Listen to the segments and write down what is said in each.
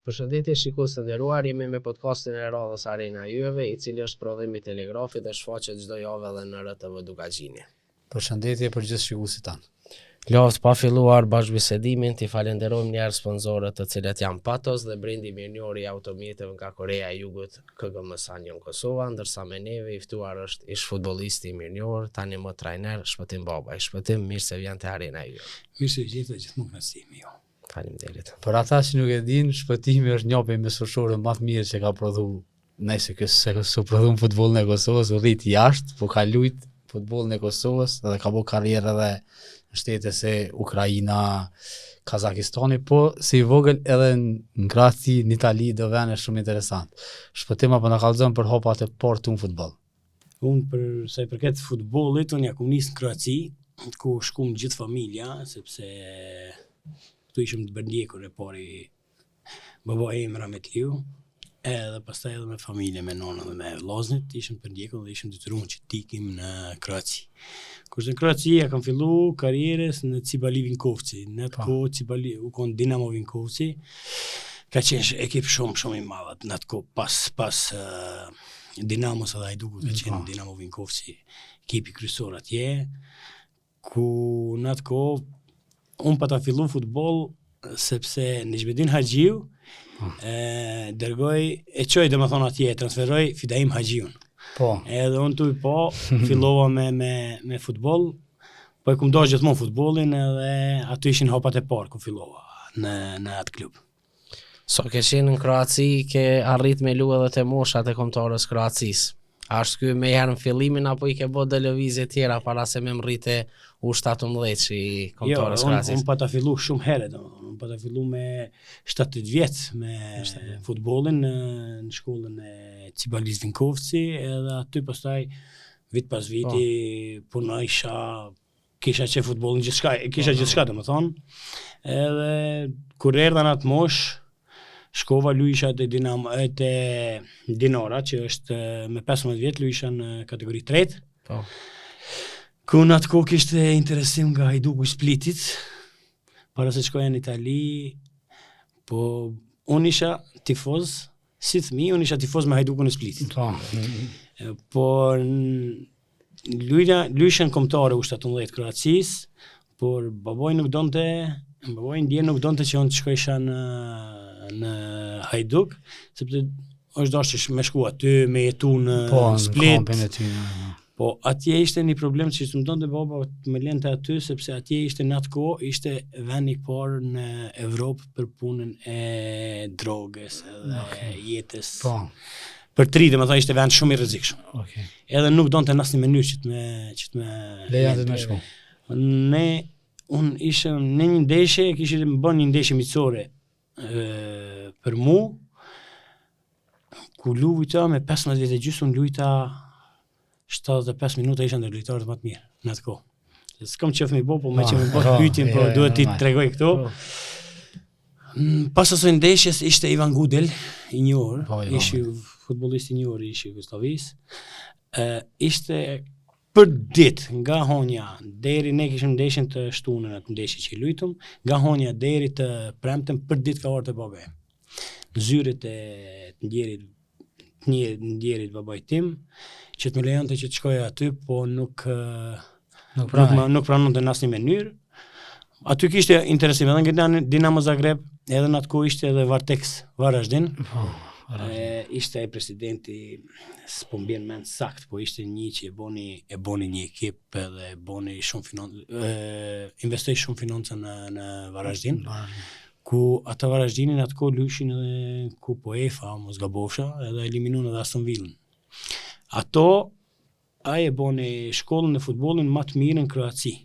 Përshëndetje shikues të nderuar, jemi me podcastin e radhës Arena Juve, i cili është prodhim i Telegrafit dhe shfaqet çdo javë edhe në RTV Dukagjini. Përshëndetje për gjithë shikuesit tanë. Lavt pa filluar bashkëbisedimin, t'i falenderojmë njerëz sponsorët të cilët janë Patos dhe brendi mirënjohuri i automjeteve nga Korea e Jugut KGM Sanjon Kosova, ndërsa me neve i ftuar është ish futbollisti i mirënjohur, tani më trajner Shpëtim Babaj. Shpëtim, mirë se vjen te Arena Juve. Mirë se gjithë dhe gjithmonë kënaqësimi jo. Faleminderit. Për ata që nuk e dinë, Shpëtimi është një prej mesfueshorëve më të mirë që ka prodhuar, nëse s'u prodhuar futbollin e Kosovës, u rrit jashtë, po ka luajt futbollin e Kosovës dhe ka bërë karrierë edhe në shtete se Ukraina, Kazakistani, po si i vogël edhe në Kroaci, në Itali do vende shumë interesant. Shpëtim apo na kallëzon për hopat e parë në futboll. Unë për sa i përket futbollit, unë ja kam nisë në Kroaci, ku shkum gjithë familja, sepse këtu ishim të bërndjekur e pari baba im Rametliu, edhe pastaj edhe me familje, me nonën dhe me vllaznit, ishim të bërndjekur dhe ishim detyruar që t'ikim në Kroaci. Kurse në Kroaci ja kam fillu karrierës në Cibali Vinkovci. Në atë kohë Cibali u kon Dinamo Vinkovci, ka qenë ekip shumë i madh. Në atë kohë pas Dinamos edhe Hajdukut ka qenë Dinamo Vinkovci ekipi kryesor atje, ku në atë kohë unë pa ta fillu futboll sepse Nejmedin Haxhiu dërgoj e çoj domethënë atje, transferoj Fidaim Haxhiun. Po. Edhe unë tuj fillova me futboll, po e kum dashur gjithmonë futbollin edhe aty ishin hapat e parë ku fillova në atë klub. So ke qenë në Kroaci, ke arrit me lu edhe te moshat e kombëtarës Kroacisë. A është ky me herë në fillimin apo i ke bë dhe lëvizje tjera para se me mrite U17 që i kombëtarës Kroacisë? Unë pa ta fillu shumë herë, unë pa ta fillu me 17 vjet me futbollin në shkollën e Cibalis Vinkovci, edhe aty pastaj vit pas viti punoisha, kisha që futbollin gjithçka domethënë. Edhe kur erdha në atë moshë, shkova luisha te Dinora, që është me 15 vjet luisha në kategori 3. Po. Ku në atë kohë kishte interesim nga Hajduku i Splitit, para se shkoja në Itali, po unë isha tifoz, si fëmijë unë isha tifoz me Hajdukun e Splitit. Po. Po luishën kombëtare U17 Kroacisë, por baboj nuk donte që unë të shkojsha në Hajduk, sepse është dashur me shku aty, me jetu në Split. Po atje ishte një problem që më donte baba të më lente aty, sepse atje ishte në atë kohë ishte vendi i parë në Evropë për punën e drogës edhe jetës. Po. Për tri, domethënë ishte vend shumë i rrezikshëm. Okay. Edhe nuk donte në asnjë mënyrë që të më lejonte të më shku. Unë ishe në një ndeshje, kishte më bën një ndeshje miqësore për mu, ku luajta me 15 vjet e gjysmë, luajta 75 minuta, isha ndër lojtarët më të mirë në atë kohë. S'kam qef me bo, po me që me bo pyetjen, po duhet ti të tregoj këto. Pas asaj ndeshjes ishte Ivan Gudel, i njohur, ishi futbollist i njohur i Jugosllavisë. Ishte për ditë nga honja deri ne kishim ndeshjen të shtunën atë ndeshje që luajtum, nga honja deri të premten për ditë ka orë të babaj. Në zyret e të ndjerit babaj tim, që të më lejonte që të shkoja aty, po nuk pranonte në asnjë mënyrë. Aty kishte interesim edhe nga Dinamo Zagreb, edhe në atë kohë ishte edhe Varteks Varaždin. Ishte ai presidenti, s'po mbien mend sakt, po ishte një që e boni një ekip edhe boni shumë investoi shumë financa në Varaždin. Ku ata Varaždinin atë kohë luishin edhe Kupë UEFA, mos gabofsha, edhe eliminuan edhe Aston Villën. Ato ai e boni shkollën e futbollit më të mirë në Kroaci.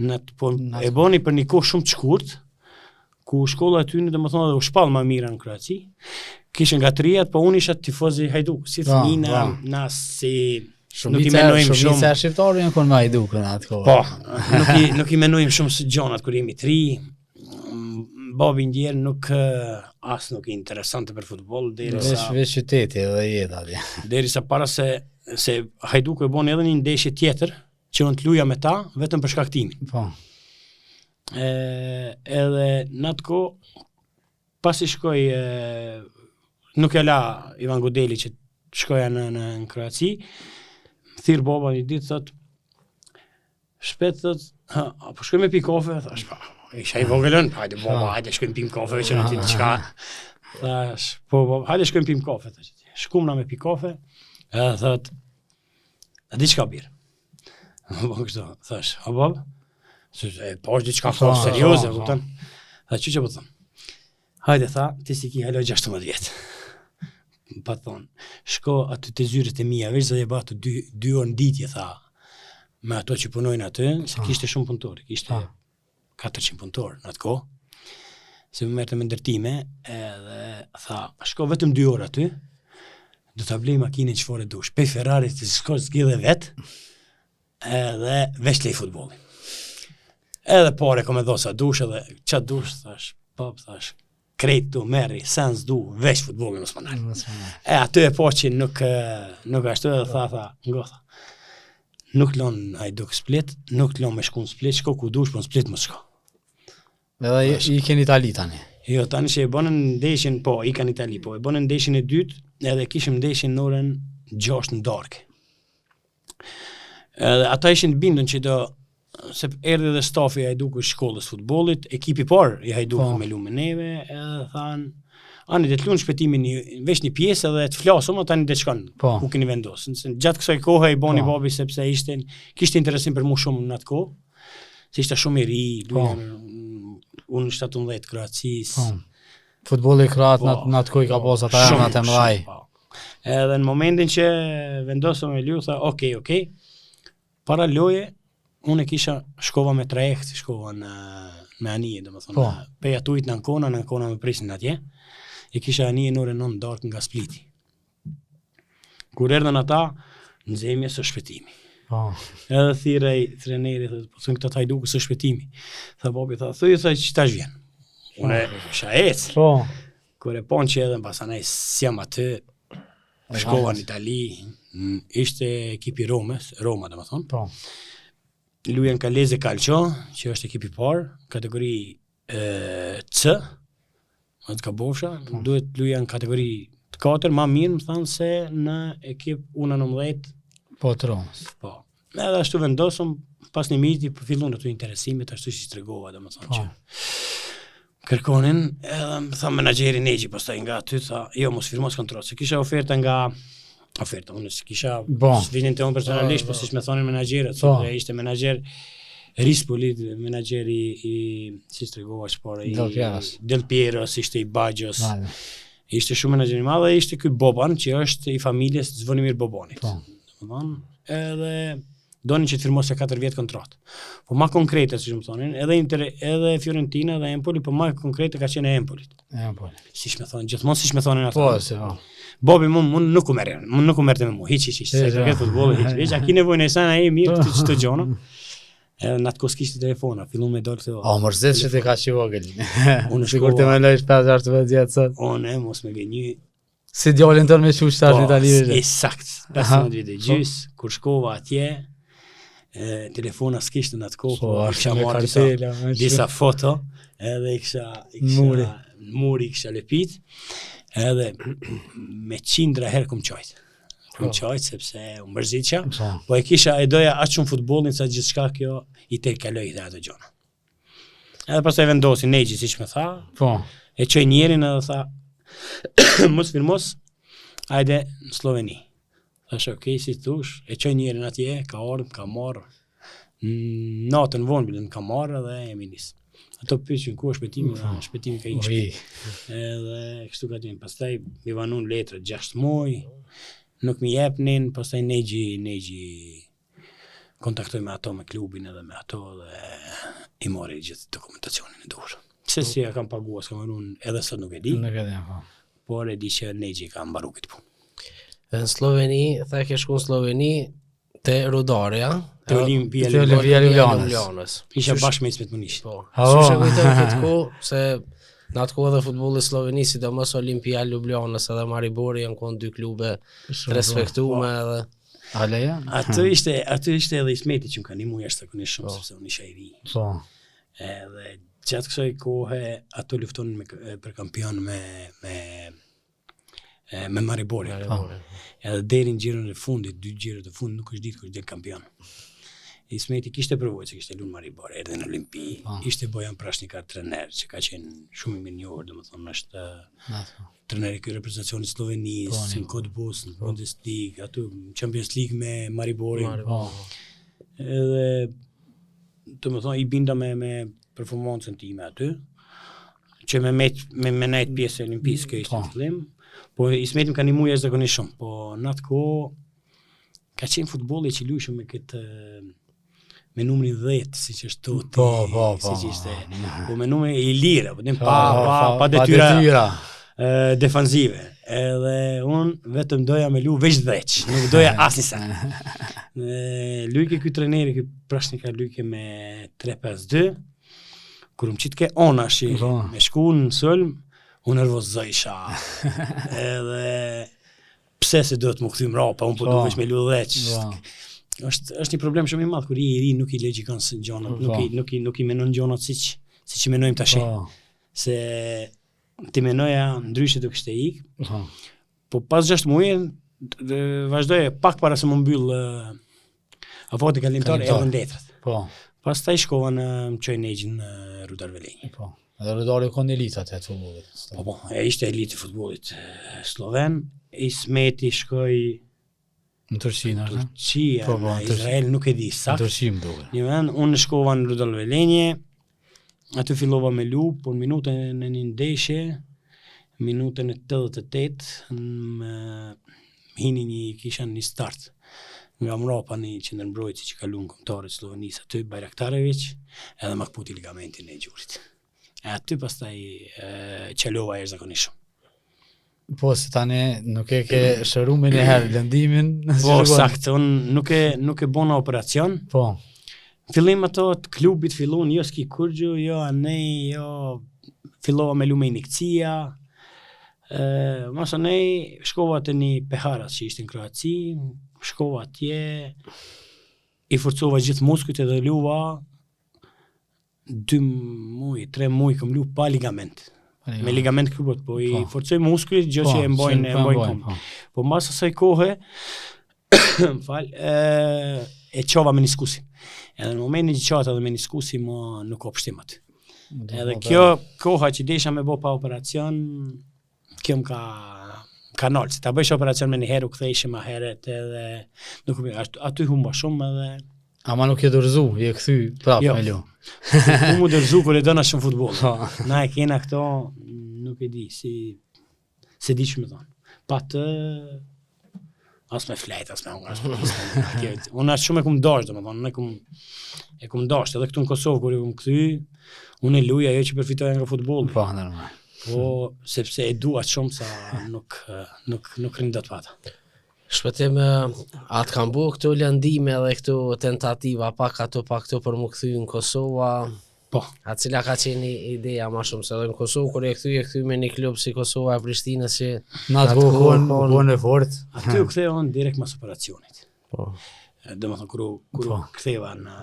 E boni për një kohë shumë të shkurt, ku shkolla aty domethënë edhe u shpall më mirë në Kroaci. Kishin gatëriat, po unë isha tifoz i Hajduk, si fëmijë na si nuk i menojmë shumë. Shumë shqiptarë janë me Hajdukun atë kohë. Po, nuk i menojmë shumë së gjonat kur jemi tri. Babi ndjer nuk i interesante për futboll derisa veç qyteti edhe jeta atje. Derisa para se Hajduku e bën edhe një ndeshje tjetër që unë të luaja me ta vetëm për shkak timin. Po. Edhe në atë kohë Pasi shkoj, nuk e la Ivan Godeli që shkoja në Kroaci, thirr baba një ditë, thot, shpet, thot, po shkoj me pi kafe, thash, isha I vogelën, hajde baba, hajde shkojmë pim kafe, që në ti diçka. Thash, po baba, hajde shkojmë pim kafe, thash. Shkum na me pi kafe, edhe thot, a di çka birë? Po kështu, thash, a baba? Po është diçka serioze, kupton? Tha, që po thon? Hajde, tha, ti si ki halo 16 vjetë. Pa thonë, shko aty të zyrët e mija, veç dhe batu 2 orë në ditje, tha, me ato që punojnë aty, se kishte shumë punëtori, kishte 400 punëtor në atë kohë, se më merte me ndërtime, edhe tha, shko vetëm 2 orë aty, do të blej makinën që fore dush, pej Ferrari të shko zgjidhe vetë, edhe veç lej futbolin. Edhe pare kom e dhosa dush, edhe qatë dush, thash, pop, thash, krejt du, merri, sens du, veç futbolin mos më nalë. Aty e po që nuk ashtu edhe tha, ngotha. Nuk lon Hajduk Split, nuk lon me shku në Split, shko ku dush, po në Split mos shko. Edhe I keni Itali tani? Jo, tani që e bonën ndeshin, po, I kanë Itali, po, e bonën ndeshin e dytë, edhe kishim ndeshin në orën 6 në darkë. Edhe ata ishin të bindën që do, se erdhi dhe stafi I Hajdukut shkollës futbollit, ekipi parë I Hajdukut me lume neve, edhe thanë, ani dhe të lunë shpetimin veç një pjesë edhe të flasëm, tani dhe të shkanë, ku keni vendosë. Gjatë kësaj kohë I boni babi sepse kishte interesim për mu shumë në atë kohë, se ishte shumë I ri, unë 17 Kroacis. Futbolli kroat në atë kohë ka pas ata janë atë mëdhaj. Edhe në momentin që vendosëm e lu, tha, okej, para loje, unë kisha shkova me trajekt, shkova me anije, dhe më thonë, peja tujt në Ancona me prisin atje, e kisha anije në orën 9 darkë nga Spliti. Kur erdhen ata, në zemje së shpetimi. Edhe thirej treneri, po thënë këta Hajdukut së shpetimi. Tha babi, thuj, që tash vjen. Unë isha ecë. Kur e pon që edhe në pasanaj sjam aty, shkova në Itali, ishte ekipi Roma, dhe më thonë. Lujen Kaleze Calcio, që është ekipi parë, kategori C, atë ka bofsha, duhet lujen kategori 4, ma mirë më thanë se në ekip U19. Po të Romës. Po. Edhe ashtu vendosëm, pas një miti, fillon ato interesimit, ashtu që tregova, dhe më thanë që kërkonin, edhe më thanë menagjeri Negji, pastaj nga aty, tha, jo, mos firmos kontratë, se kisha oferta, unë kisha vinin të unë personalisht, po si shme thonin menagjerët, ishte menagjer Rispoli, menagjeri si stregova që pare, Del Pieros, ishte I Bajos, ishte shumë menagjeri madhe, ishte ky Boban, që është I familjes Zvonimir Bobanit. Edhe donin që të firmose 4 vjetë kontratë. Po ma konkrete, si shumë thonin, edhe Fiorentina dhe Empoli, po ma konkrete ka qenë Empolit. Si shme thonin, gjithmonë si shme thonin ato. Bobi unë nuk u merte me mu, hiq, se këtë futbolë, hiq, a ki nevojnë e sana e mirë të qëtë gjona. Edhe në atë kos kishtë telefona, fillon me dollë të... mërzit që ti ka që vogël. Sigur të me lojsh 5-6 vjetë sot. Unë mos me gënjy. Si djallin tërë me qush tash në Italië. Eksakt, 15 vjetë gjys, kur shkova atje, telefona s'kishtë në atë kohë, kisha marrë disa foto, edhe muri kisha lepit, edhe me qindra herë kom qajtë. Kom qajtë sepse u mërzitësha, po e kisha e doja aqë shumë futbolin sa gjithë shka kjo I te kaloj dhe ato gjona. Edhe pas e vendosi Negji, si që me tha, e qoj njerin edhe tha, mos firmos, ajde në Sloveni. Thash, okej, si thush, e qoj njerin atje, ka ardhë, ka marrë, natën vonë bilën ka marrë dhe jemi nisë. Ato pyqin ku është shpetimi ka inë shpet. Edhe kështu ka t'in, pastaj mi vanun letrët 6 muaj, nuk mi jepnin, pastaj Negji kontaktoj me ato, me klubin edhe me ato dhe I mori gjithë dokumentacionin e duhur. Se si ja kam pagua, s'kam vanun edhe sot nuk e di, por e di që Negji ka mbaru këtë punë. Në Sloveni, tha ke shku në Sloveni, te Rudarja, te Olimpia Ljubljanës. Isha bashkë me Ismet Munishi. Po. Shushe kujtëm këtë ku, se në atë ku edhe futbolli Sloveni, sidomos Olimpia Ljubljanës edhe Maribori janë konë 2 klube të respektume edhe. Aleja? Aty ishte edhe Ismeti që më ka nimu jashtë të këni shumë, sepse unë isha I ri. Edhe që atë kësaj kohe ato luftonin për kampion me Mariborin. Edhe deri në gjirën e fundit, 2 gjirët e fundit, nuk është ditë kush del kampion. Ismeti kishte provoj që kishte lunë Maribor, erdhe në Olimpi, ishte Bojan Prashnikar trener, që ka qenë shumë i mirë njohur, domethënë është trener i reprezentacionit Slovenisë, në Kotbus, në Bundesliga, aty Champions League me Mariborin. Edhe domethënë i binda me performancën time aty, që me nejt pjesë e olimpiske ishte në fillim, po Ismeti më ka ndihmuar jashtëzakonisht shumë, po në atë kohë ka qenë futbolli që luajshëm me këtë me numrin 10, siç është Toti, siç ishte, po me numrin i lirë, pa detyra defanzive. Edhe unë vetëm doja me lu veç 10, nuk doja asnjësa. Lujke ky treneri, ky Prashnikar lujke me 3-5-2, kur më qitke onash me shku në sëlm, unë nervozoj isha. Edhe pse se do të më kthy mrapa, unë po du veç me lu 10. Është një problem shumë i madh kur i ri nuk i logjikon se gjonat, nuk i menon gjonat siç i menojmë tash. Se ti menoja ndryshe do kishte ik. Po pas 6 muaj vazhdoj pak para se më mbyll avoti kalimtar edhe në letrat. Pastaj shkova në më çoj negjin në Rudar Velenje. Edhe Rudari ka në elitat e futbollit. Po, ishte elitë e futbollit sloven. Ismeti shkoi në Turqia, në Izrael, nuk e di sakt. Në Turqi më duket. Unë shkova në Rudar Velenje, aty fillova me lu, por minutën e një ndeshje, minutën e 88, kisha një start. Nga mrapa një qendërmbrojtësi që ka lunë kombëtarët Slovenisë aty, Bajraktarević, edhe më kputi ligamentin e gjurit. E aty pastaj qalova jashtëzakonisht shumë. Po, se tani nuk e ke shëru me njëherë lëndimin. Po, sakt, unë nuk e bona operacion. Po. Fillim ato të klubit fillon, jo s'ki kurgju, jo anej, jo fillova me lume injekcia. Mas anej, shkova të një Peharas që ishte në Kroaci, shkova atje, i forcova gjithë muskujt edhe luva 2 muaj, 3 muaj këm lu pa ligament. Me ligament klubot, po i forcoj muskujt, gjë që e mbojnë kom. Po mas asaj kohe, e qova meniskusin. Edhe në momentin që qata dhe meniskusi, më nuk o pështim aty. Edhe kjo koha që desha me bo pa operacion, kjo më ka nalë. Se ta bëjsh operacion me një herë, u kthejshë ma heret edhe nuk aty humba shumë edhe... Ama nuk e dorëzu, i e kthy prapë me lu. Unë mu dorëzu kër e dëna shumë futbol. Na e kena këto, nuk e di, se di që me thonë. Pa të, as me flejt, as me unë. Unë ashtë shumë e kumë dasht, dhe me thonë, e kumë dasht, edhe këtu në Kosovë, kër e kumë kthy, unë e luja ajo që përfitoj nga futbol. Po, normal. Po, sepse e du atë shumë sa nuk rinë do të pata. Shpëtim, atë kam bu këtu lëndime dhe këtu tentativa pak ato për më kthy në Kosova. Po. A cila ka qenë ideja ma shumë, se dhe në Kosovë kër e kthy me një klub si Kosova e Prishtinës që... Në atë kohën e fort. Aty u ktheva në direkt mas operacionit. Po. Dhe më thonë, kër u ktheva në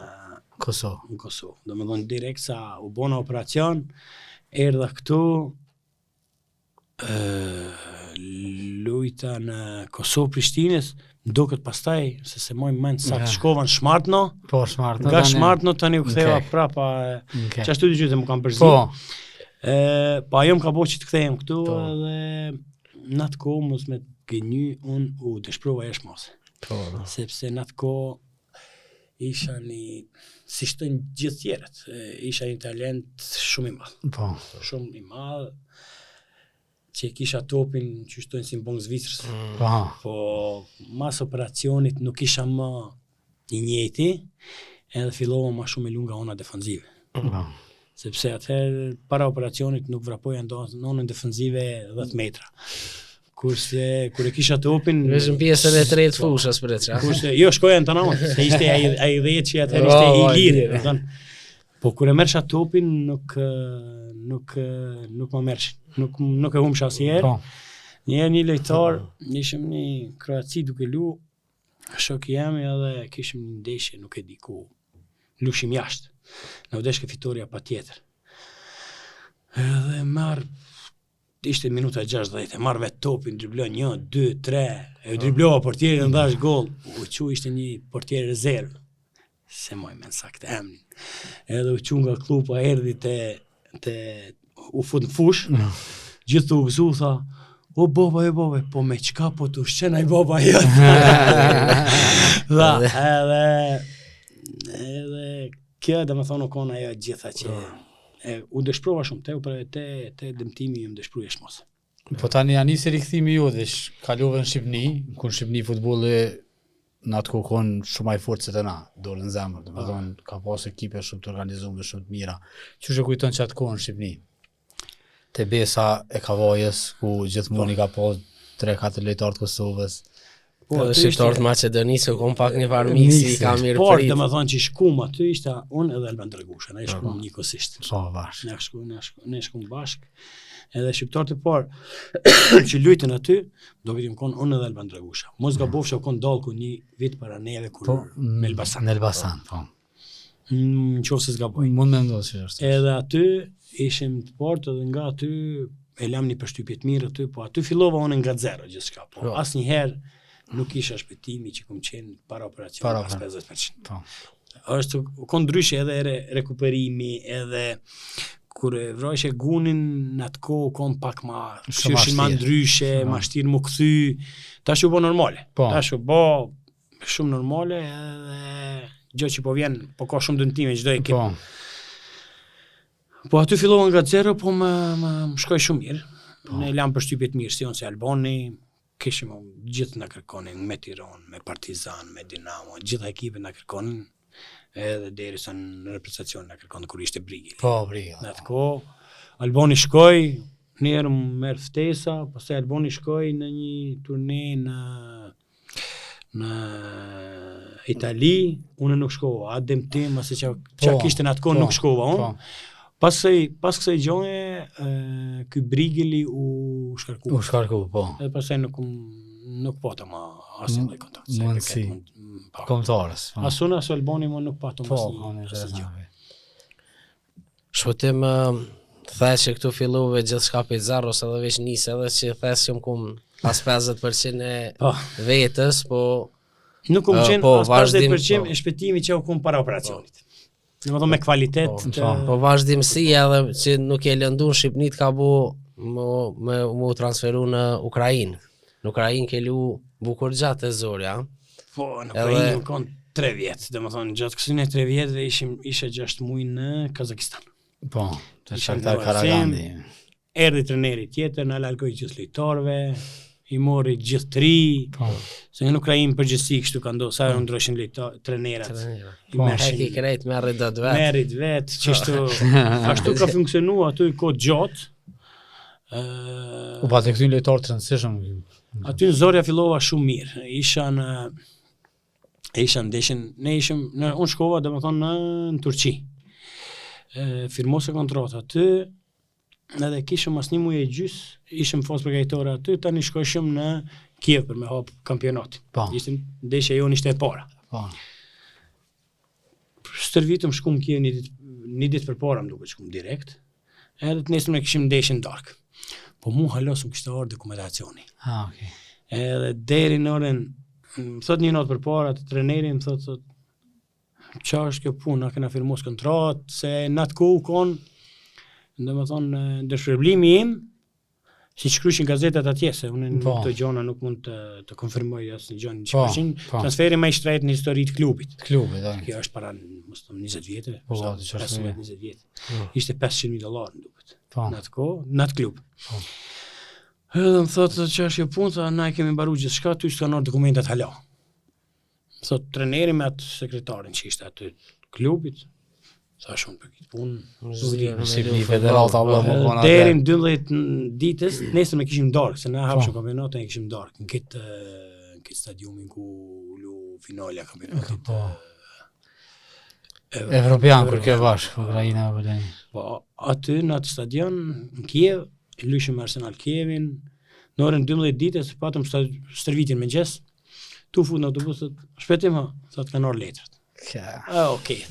Kosovë. Dhe më thonë, direkt sa u bona operacion, erdha këtu, lujta në Kosovë Prishtinës, do këtë pastaj, se mojmë menë sa të shkova në Shmartno, po, Shmartno, nga Shmartno tani u ktheva prapa, që ashtu dy gjyte më kam përzi. Po ajo më ka bo që të kthejem këtu, edhe në atë kohë mos me të gënjy, unë u dëshprova e shmose. Sepse në atë kohë isha një, si shtojnë gjithë tjerët, isha një talent shumë i madhë. Shumë i madhë, që kisha topin që shtojnë si në bongë Zvicrës. Po mas operacionit nuk isha më një njeti, edhe fillova ma shumë e lunga ona defanzive. Sepse atëherë para operacionit nuk vrapoja në onën defanzive 10 metra. Kurse kur e kisha topin... Veshën pjesën e tretë fushës për e qa. Jo, shkoja në të namë, se ishte ai 10 që atëherë ishte i lirë. Po kur e mërësha topin nuk më mërëshin. Nuk e humsha asnjëherë. Një lojtar, ishim një Kroaci duke lu, shok jemi edhe kishim një ndeshje, nuk e di ku, lushim jashtë. Në vdeshke fitoria pa tjetër. Edhe ishte minuta 60, marrë vetë topin, driblon 1, 2, 3, e driblova portierin, ndash gol. U ishte një portier rezervë. Se moj me nësakt emnin. Edhe u që nga klupa erdi u fut në fush, gjithë u gëzu, tha, o baba, po me qka po të ushqenaj baba jëtë. Dha, edhe kjo dhe me thonë u kona ajo gjitha që u dëshprova shumë, te dëmtimi ju më dëshpruj e shmos. Po tani janë nisi rikthimi ju dhe kalove në Shqipni, ku në Shqipni futbolli në atë kohën shumë ai fortë se të na, dorë në zemër, do të thonë ka pas ekipe shumë të organizuar, shumë të mira. Çu kujton çat kohën në Shqipni? Te Besa e Kavajës, ku gjithmonë ka pas 3-4 lojtarë të Kosovës. Edhe shqiptarët Maqedonisë kom pak një varmisi, ka mirë Por, prit. dhe me thonë që shkum aty ishte unë edhe Elban Dragusha, ne shkum njëkohësisht. Sa bashkë. Ne shkum bashkë. Edhe shqiptarët e parë që luajtën aty, do vitim kon unë edhe Elban Dragusha. Mos gabofsha u kon dalku një vit para neve kur me Elbasan. Në Elbasan, po. Nëse s'gaboj. Mund me ndosë që është. Edhe aty ishim të partë edhe nga aty e lam një përshtypje të mirë aty, po aty fillova unë nga zero gjithçka, po asnjëherë nuk isha shpëtimi që kum qenë para operacion pas 50%. Po. Është kon ndryshe edhe rekuperimi, edhe kur e vrojshe gunin në atë kohë kon pak ma shyshin ma ndryshe, ma shtirë më kthy, tash u bo normale. Tash u bo shumë normale edhe gjë që po vjen, po ka shumë dëmtime çdo ekip. Po aty fillova nga zero, po më shkoi shumë mirë. Ne lam përshtypje të mirë, si unë se Albani, kishim gjithë na kërkonin, me Tiranë, me Partizan, me Dinamo, gjitha ekipet na kërkonin, edhe derisa në reprezentacion na kërkonin kur ishte Brigili. Po, Brigili. Në atë kohë, Albani shkoi, njerë më merë ftesa, pastaj Albani shkoi në një turne në Itali, unë nuk shkova, a dëmtim, ase që kishte në atë kohë nuk shkova unë. Pas kësaj gjoje, ky Brigili u shkarku. U shkarku, po. Dhe pastaj nuk pata ma asnjë lloj kontakt. Mundsi. Kombëtarës. Asun as Albani më nuk patëm asnjë. Shpëtim thash që këtu fillove gjithçka pe zero ose edhe veç nisë edhe që thash që kum pas 50% e vetës, po nuk kum qenë pas 50% e shpëtimit që u kum para operacionit. Në më thonë me kvalitet. Po vazhdimësia edhe që nuk e lëndu në Shqipnit ka bu mu transferu në Ukrainë. Në Ukrainë ke lu bukur gjatë e Zorja. Po, në Ukrainë më konë 3 vjetë. Dhe më thonë, gjatë kësine 3 vjetë dhe ishe 6 muaj në Kazakistan. Po, të Shakhtar Karagandi. Erdi treneri tjetër, në largoj gjithë lojtarëve, i mori gjithë 3, se në Ukrainë përgjithësi kështu ka ndodhur, sa ndroshin trenerat. Po, heki krejt merrit vetë. Merrit vetë, çështu ashtu ka funksionuar aty kohë gjatë. U patë këtu lojtar të rëndësishëm. Aty në Zorja fillova shumë mirë. Ne ishim unë shkova domethënë në Turqi. Firmose kontratë aty. Edhe kishëm as një muaj e gjys, ishëm fos përgatitor aty, tani shkojshëm në Kiev për me hap kampionatin. Ishte ndeshja jonë ishte e para. Stërvitëm shkum Kiev një ditë përpara më duket shkum direkt. Edhe të nesër ne kishim ndeshjen darkë. Po mu halosëm kishte ardhur dokumentacioni. Okay. Edhe deri në orën, më thot një natë përpara të treneri më thot ç'a është kjo punë, na kena firmos kontratë, se në atë kohë kon dhe më thonë, ndërshpërblimi im, si që kryshin gazetat atje, se unë në të gjona nuk mund të konfirmoj asë një gjonë 100%, transferi ma i shtrejt në histori të klubit. Kjo është para 20 vjetë, 15-20 vjetë. Ishte $500,000 në duket, në atë kohë, në atë klub. Edhe më thotë që është jo punë, tha, na i kemi mbaru gjithë shka, ty s'ka nërë dokumentat hala. Më thotë, treneri me atë sekretarin që ishte atë klubit, sa shumë për këtë punë. Si një federal të Allah më kona. Deri në 12 ditës, nesër me kishim darkë, se na hapshëm kampionatën e kishim darkë. Në këtë stadiumin ku lu finalja kampionatit. Evropian, kur kjo bashkë, Ukrajina e Vëlleni. Po, aty në atë stadion, në Kiev, luishim Arsenal Kievin, në orën 12 ditës, patëm stërvitin me gjes, tu fut në autobus, shpetim ha, thot kanë orë letrat. Okej.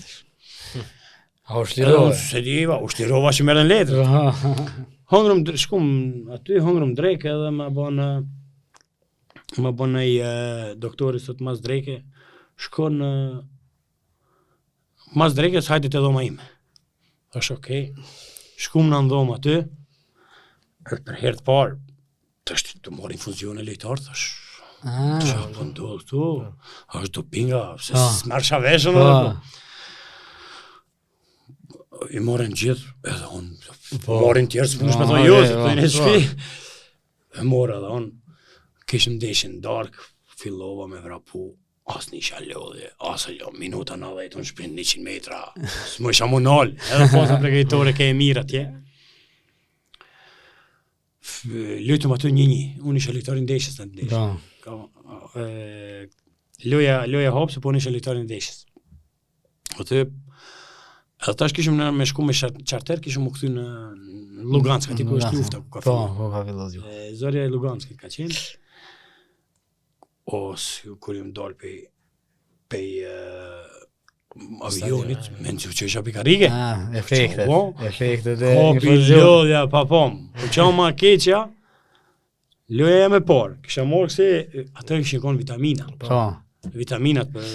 A u shlirove? Se diva, u shlirova që merren letër. Hëngrëm, shkum aty, hëngrëm dreke edhe më bën ai doktori sot mas dreke, shkon mas dreke s'hajde te dhoma ime. Thash okej, shkum në dhomë aty, edhe për herë të parë, tash të mor infuzione lejtar, thash, që po ndodh këtu, është dopinga, se s'merrsha veshën edhe po. I morën gjithë, edhe unë, morën tjerë, s'punësh me thonë jo, se të në shpi. E morë edhe unë, kishëm ndeshjen dark, fillova me vrapu, as nisha lodhje, minuta 90, unë shpinë 100 metra, s'më isha mu nalë, edhe posa pregajtore ke e mirë atje. Lutëm aty 1-1, unë isha lojtari ndeshjes në ndeshjes. Loja hopse, po unë isha lojtari ndeshjes. Aty, edhe tash kishëm me shku me charter, kishëm u këthy në Lugansk, ati ku është lufta, ku ka filluar. Zorja e Luganskit ka qenë. Kur jëm dalë pej avionit, me nëzju që isha pikarike. Efektet e kopi lodhja, papom. Po qa ma keqja, loja jam e parë. Kisha morë këse, atër kishin konë vitamina. Vitaminat për,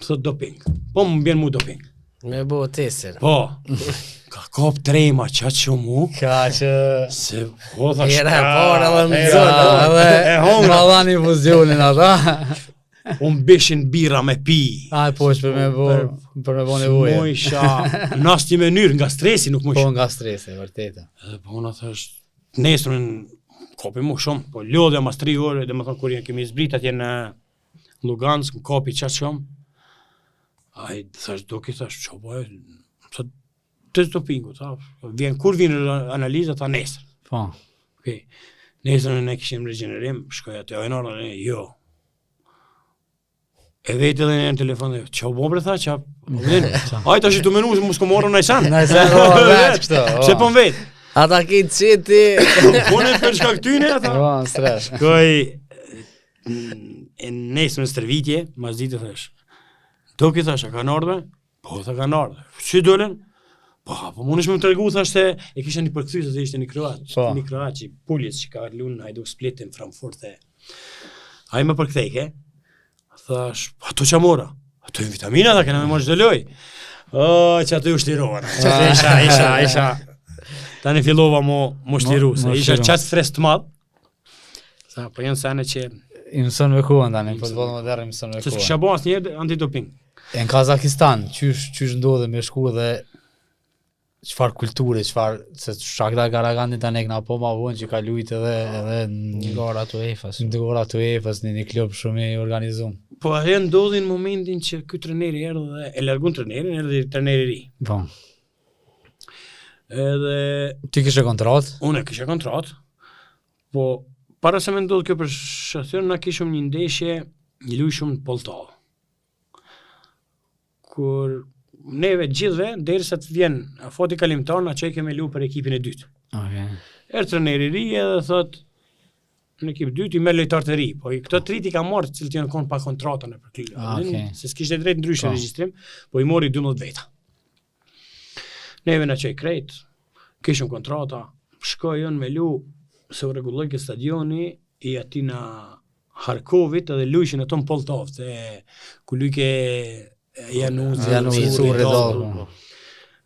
thot doping. Po më bjen mu doping. Me bo testin. Po. Ka kop trema qatë që mu. Ka që... Se, po thash... Era para dhe në zonë, edhe ma dhanë infuzionin ata. Unë bishin bira me pi. Aj, po është për me bo nevoje. Mo isha në asnjë mënyrë, nga stresi nuk më Po nga stresi, vërteta. Edhe po unë thash, nesërën kopi mu shumë, po lodhja mas 3 ore, dhe më thonë kur kemi zbrit atje në Lugansk, më kopi qatë shumë. Aj, thash, do ki thash, që bojë, të dopingu, kur vjen analiza, tha nesër. Po. Okay. Nesër ne kishim regenerim, shkoj atë, jo. E vetë edhe në telefon dhe, që bo bre tha, që aj tash të menu, mu s'ko morën najsan. Najsan, veç kështo. Se po më vetë. Ata kitë qiti. Pone për shka këtyne, ata. Stres. Shkoj, nesër në stërvitje, mas ditë thash, do ki thash, a ka nardhe? Po, tha ka nardhe. Si dolen? Po, më nëshme më të regu, thash se e kisha një përkëthy, se ishte një kroat që Puljes që ka lunë Hajduk Splitin Frankfurt e... A i më përkthejke, thash, ato që mora, ato e vitamina, da kena me mërë çdo loj. Që ato ju shtirovan, isha. Tani fillova mu shtiru, se isha qatë stres të madh. Sa, po janë sene që... I mësën me kuën tani, futboll modern i mësën me kuën. Se s'kisha bo asnjëherë antidoping. E në Kazakistan, qysh ndodhe me shku dhe çfarë kulture, se Shakhtar Karagandin tani këna po ma vonë që ka lujt edhe në gorat UEFA-s. Në gorat UEFA-s, një klub shumë i organizum. Po aje ndodhi në momentin që ky treneri erdhi dhe e largun trenerin, erdhi treneri i ri. Po. Edhe ti kishe kontratë? Unë kisha kontratë. Po para se me ndodh kjo për shëthër, na kishëm një ndeshje, një lujshëm në Poltavë. Kur neve gjithve, derisa të vjen foti kalimtar, na që kemi lu për ekipin e dytë. Erë treneri i ri edhe thot, në ekip dytë i merr lojtar të ri, po këto trit i ka marrë cilët janë kon pa kontratën e për klubin. Se s'kishte drejt ndryshe regjistrim, po i mori 12 veta. Neve na çoj krejt, kishëm kontrata, shkojën me lu se u rregulloi ke stadioni i atina Harkovit edhe lujshin ato në Poltavë, ku lujke Januzi Redov.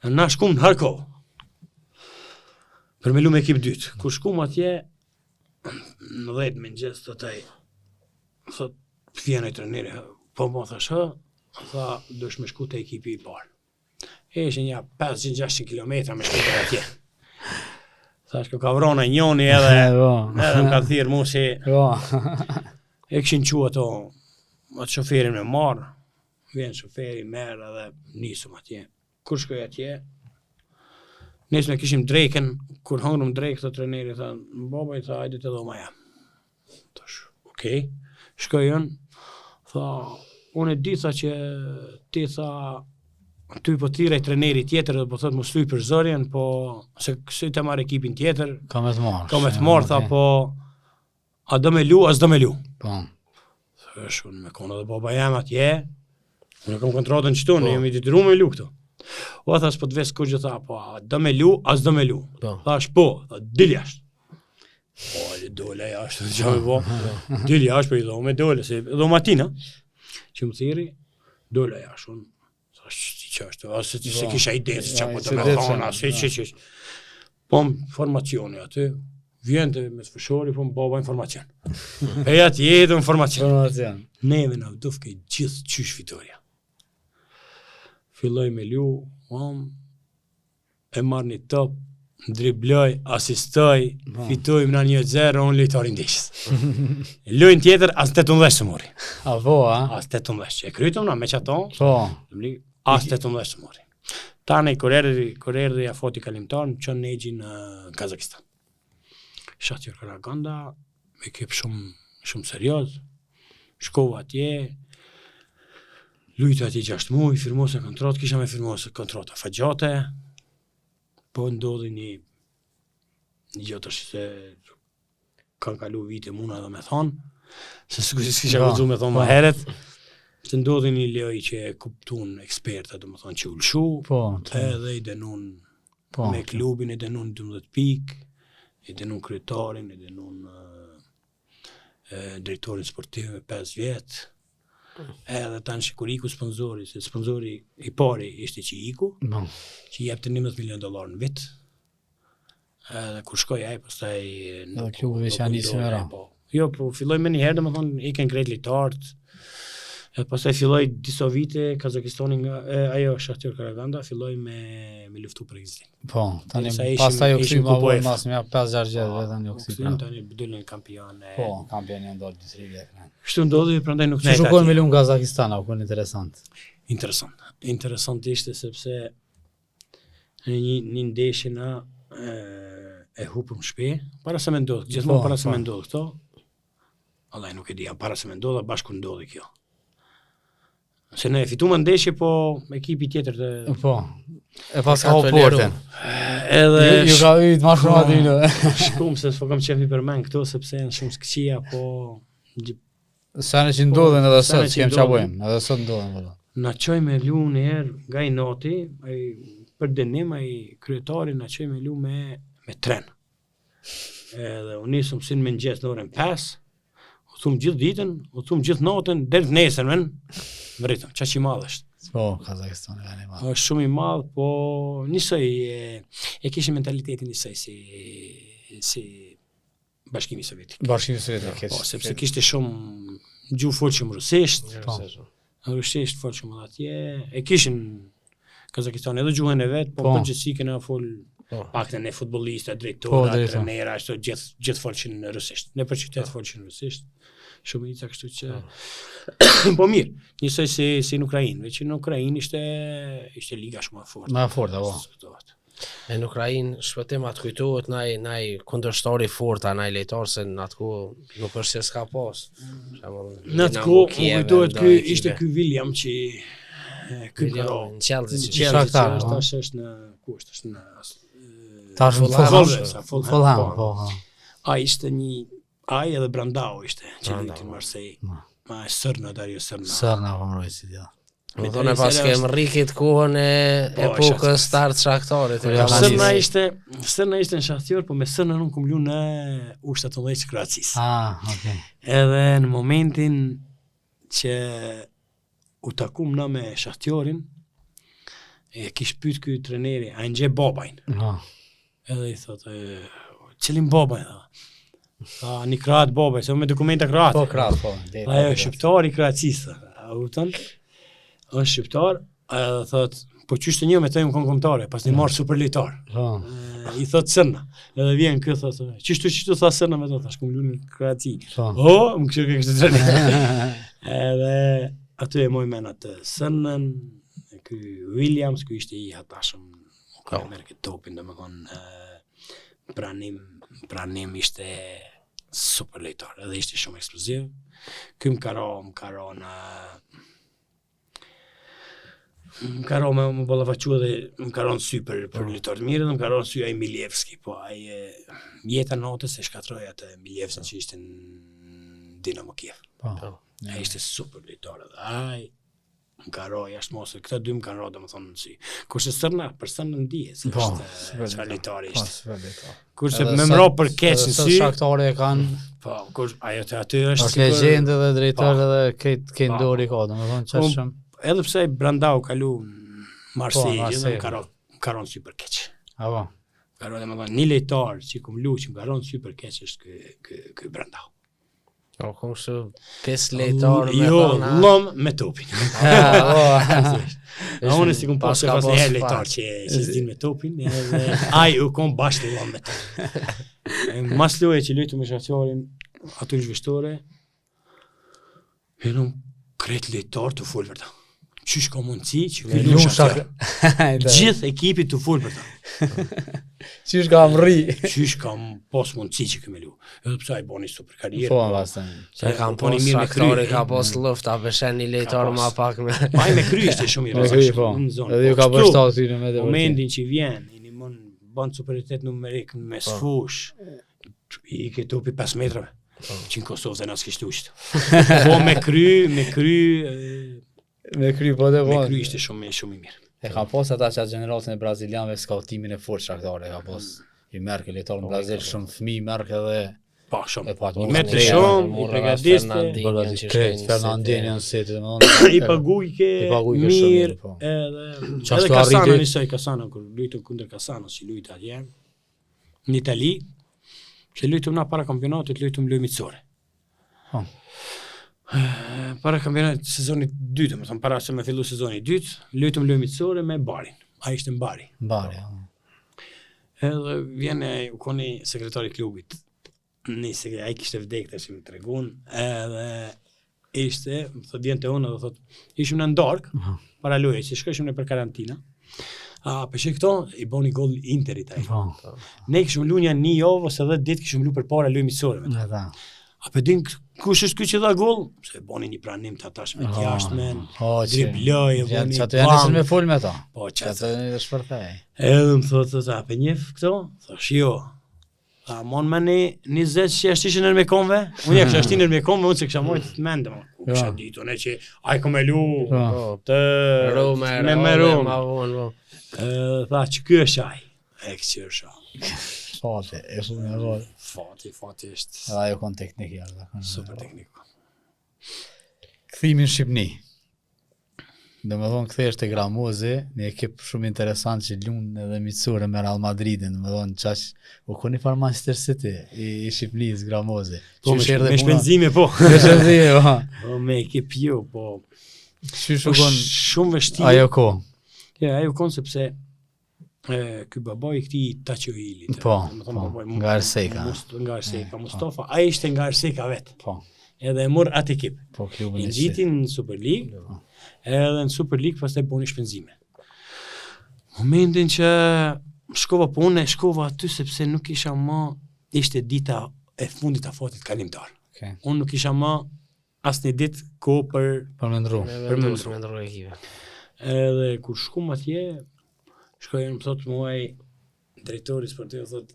Na shkum në Harkov. Për me lu me ekip dytë. Kur shkum atje, në 10 mëngjes të taj, thot, vjen e treneri, po më thash, tha, dush me shku të ekipi i parë. Ishin ja 500-600 kilometra me shku të atje. Thash, ka vrona njoni edhe më ka thirë mu si, e këshin qua atë shoferin me marë, vjen shoferi, merë edhe nisëm atje. Kur shkoj atje, nesme kishim drejken, kur hëngrëm drejk, të treneri, tha, baba i tha, hajde të dhoma jam. Tash, okej, shkojën, tha, unë e di tha që ti tha, ty po thiraj treneri tjetër dhe po thot mu sluj për zërjen, po se të marrë ekipin tjetër, ka me të marrë, tha, po a do me lu, as do me lu. Po. Thash, unë me kona dhe baba jam atje, unë kam kontratën qëtu, në jemi dityru me lu këtu. O thash po të vesh kur gjë tha, po do me lu, as do me lu. Po. Thash po, tha dil jashtë. Po, dole jashtë, çfarë me bë? Dil jashtë, po i dhomë dole, se do matina. Që më thiri, dole jashtë. Unë thash ti ç'është, ose ti se kisha ide se çfarë do të thonë, se ç'është. Po informacioni aty. Vjen të me sfëshori, po më baba informacion. E atë jetë informacion. Neve na vdufke gjithë qysh fitoria. Filloj me lu, e marr një top, dribloj, asistoj, fitojmë na 1-0, unë lojtari ndeshës. Lojën tjetër, as 18 së mori. A po, a? As 18, e krytëm na me qato, Po. as 18 së mori. Tane kur erdhi afoti kalimtar, më çon Nexhi në Kazakistan. Shakhtar Karaganda, ekip shumë serioz. Shkova atje, lujta atje 6 muaj, firmosa kontratë, kisha me firmosa kontrata fagjate. Po ndodhi një gjë tash se kanë kalu vite muna edhe me thonë, se s'kisha guxuar me thonë më herët. Se ndodhi një loj që e kuptun eksperta, do më thonë që ulshu, edhe i denun me klubin, i denun 12 pikë, i denun kryetarin, i denun drejtorin sportiv me 5 vjetë, edhe tanë që kur iku sponzori, se sponzori i pari ishte që iku, që jepte $11 milion në vit, edhe kur shkoj ai, pastaj edhe klubi veç janë nisë me ra. Jo, po filloj me një herë, domethënë iken krejt lojtarët. E pastaj filloi disa vite Kazakistani nga ajo Shakhtar Karaganda filloi me luftu për ekzistim. Po, tani pastaj u kthy më vonë mas me 5-6 vjet vetëm u kthy. Tani bëdulën kampion. Po, kampioni ndodhi 2-3 vjet. Kështu ndodhi, prandaj nuk ne. Shkojmë me lum Kazakistan, apo interesant. Interesant ishte sepse një ndeshje na e hupëm shpe, para se me ndodh, gjithmonë para se me ndodh këto. Allaj nuk e di, para se me ndodh, bashku ndodhi kjo. Se ne fituam ndeshje, po ekipi tjetër të... Po, e pas ka portën. Edhe... Ju ka ujtë ma shumë aty në. Shkum, se s'po kam qef mi përmen këto, sepse janë shumë s'këqia, po... Sane që ndodhen edhe sot, që jem qa bojmë, edhe sot ndodhen. Na qoj me lu në herë, nga i noti, për dënim, i kryetari na qoj me lu me tren. Edhe unë nisëm sin me nxes në orën 5, u thumë gjithë ditën, u thumë gjithë natën, deri nesër men, vritëm, qa që i madh është. Po, Kazakistan e i madh. është shumë i madh, po njësoj, e kishë mentalitetin njësoj si Bashkimi Sovjetik. Bashkimi Sovjetik. Po, sepse kishte shumë gjuhë folshëm rusisht, rusisht folshëm edhe atje, e kishin Kazakistan edhe gjuhën e vet, po përgjithësi kena fol paktën e futbollista, drejtora, trenera, ashtu gjithë folshin rusisht. Në për qytet folshin rusisht. Shumica kështu që po mirë, njësoj si në Ukrainë, veç në Ukrainë ishte liga shumë e fortë. Më e fortë, po. E në Ukrainë shpëtim atë kujtohet naj kundërshtar i fortë, naj lojtar se në atë kohë nuk është se s'ka pas. Në atë kohë kujtohet ishte ky William që ky karo në Chelsea, Shakhtar, tash është në kusht, është në tash Fulham, po. Ai ishte ai edhe Brandao ishte, që luajti në Marseille. Ma Sërna, Dario Sërna. Sërna po mbrojtës ja. Më thonë pas kem rrikit kohën e epokës start Shakhtarit. Sërna ishte në Shakhtar, po me Sërna nuk kom lu në U17 Kroacisë. Okay. Edhe në momentin që u takum na me Shakhtarin, e kish pyet ky treneri, a nxje babajn? Edhe i thotë, "Cilin babajn?" Tha, "Një kroat babaj, se me dokumenta kroate." Po kroat, po. Ajo shqiptar i Kroacisë. A kupton? Është shqiptar, edhe thot, "Po qysh të një me të im konkomtare, pas një marrë super lojtar." I thot Sërna. Edhe vjen kë thot, "Qysh tha Sërna me to, thash kum luajnë në Kroaci." Më kështu ke kështu trener. Edhe aty e moj men atë Sërnën, ky Williams, ky ishte i hatashëm, ka merr këtë topin, domethënë pranim ishte super lojtar, edhe ishte shumë eksploziv. Ky më karo me ballafaqua dhe më karon sy për lojtar të mirë, dhe më karon sy ai Milevski, po ai jeta natës e shkatroi atë Milevski që ishte në Dinamo Kiev. Ai ishte super lojtar edhe ai Më ka ro jashtë mos, këta dy më kanë ro domethënë si. Kurse Sërna, për Sërna ndihet se është çfarë lojtari ishte. Kurse më mro për keq në sy. Shaktari e kanë. Po, kur ajo te aty është Është legjendë dhe drejtor edhe këtë ndori ka, domethënë çfarë. Edhe pse Brandao kalu në Marseille, edhe ka ron super keq. Apo. Ka ron domethënë një lojtar që kum luçi ka ron super keq është ky Brandao. O, kështu 5 lejtarë me Jo, thona. lom me topin. Unë si kum pasë pas një herë lejtar që s'din me topin, edhe ai u kom bashkë lom me topin. Mas loje që lujtu me Shaqarin, aty në zhvishtore, jenom kret lejtar të full për ta. Qysh ka mundësi që ky lush gjithë ekipi të full për ta. Qysh ka mri. Qysh kam pas mundësi që ky me lu. Edhe pse ai boni super karrierë. Po, pastaj. Se kam pas Shaktari, ka pas luft, a beshen një lejtar ma pak me... Ai me kry ishte shumë i rrezikshëm në zonë. Edhe ju ka bështat ty në me dhe momentin që vjen, i nimon bën superioritet numerik në mes fush. I ke topi 5 metrave. Që në Kosovë dhe nas kishte ushtë. Po me kry ishte shumë i mirë. E ka pas ata që gjeneratën e brazilianëve skautimin e fort Shaktari, ka pas i merr ke lejtar në Brazil shumë fëmijë merr edhe pa shumë. E pa Me të shumë, i pregadiste, Fernandinho në setë, domethënë. I paguaj ke mirë, edhe Kasano nisoj Kasano kur luajtu kundër Kasanos, që luajti atje në Itali, që luajtum na para kampionatit, luajtum lojë miqësore. Para kampionatit sezonit 2, domethënë para se me fillu sezoni 2, luajtum lojë miqësore me Barin. Ai ishte në Bari. Edhe vjen u koni sekretari i klubit. Ai kishte vdekë tash më tregon, edhe ishte, më thotë vjen te unë dhe thotë, ishim në Ndark para lojës, shkoshim në për karantina. Për këto i boni gol Interit ai. Ne kishim luajë një javë ose 10 ditë kishim luajë përpara lojë miqësore. A për din kush është ky që dha gol? Se boni një pranim të atash me jashtmen, dribloj, boni çato janë nisën me fol me ata. Po çato është shpërthej. Edhe më thotë për njëf këto, thash jo. Mon me një 20 që është ishë nërmekonve, unë kështë është nërmekonve, unë që kësha mojtë të mendë, kësha ditu, ne që aj kom e lu të me Rome. Tha që kjo është aj, e kësë është aj. Fati, e shumë në rol. Fati është... Edhe ajo konë teknik jashtë. Super teknik. Këthimi në Shqipni. Dhe me thonë këthej është e Gramozi, një ekip shumë interesant që lunë edhe miqësore me Real Madridin, dhe me thonë qash, u koni farë Manchester City i Shqipnis, Gramozi. Po, me shpenzime, po. Me shpenzime, po. Me ekip jo, po. Shumë vështirë. Ajo ko. Ajo konë sepse ky babaj i këtij Taçoilit. Po, nga Arseka. Nga Arseka, Mustafa, ai ishte nga Arseka vet. Po. Edhe e mor atë ekip. Po, klubin e nxitin në Super League. Edhe në Super League pastaj boni shpenzime. Momentin që shkova aty sepse nuk isha më, ishte dita e fundit të fatit kalimtar. Unë nuk isha më asnjë ditë kohë për mendru. Për mendru ekipe. Edhe kur shkum atje, shkojnë më thotë muaj drejtori sportiv, thotë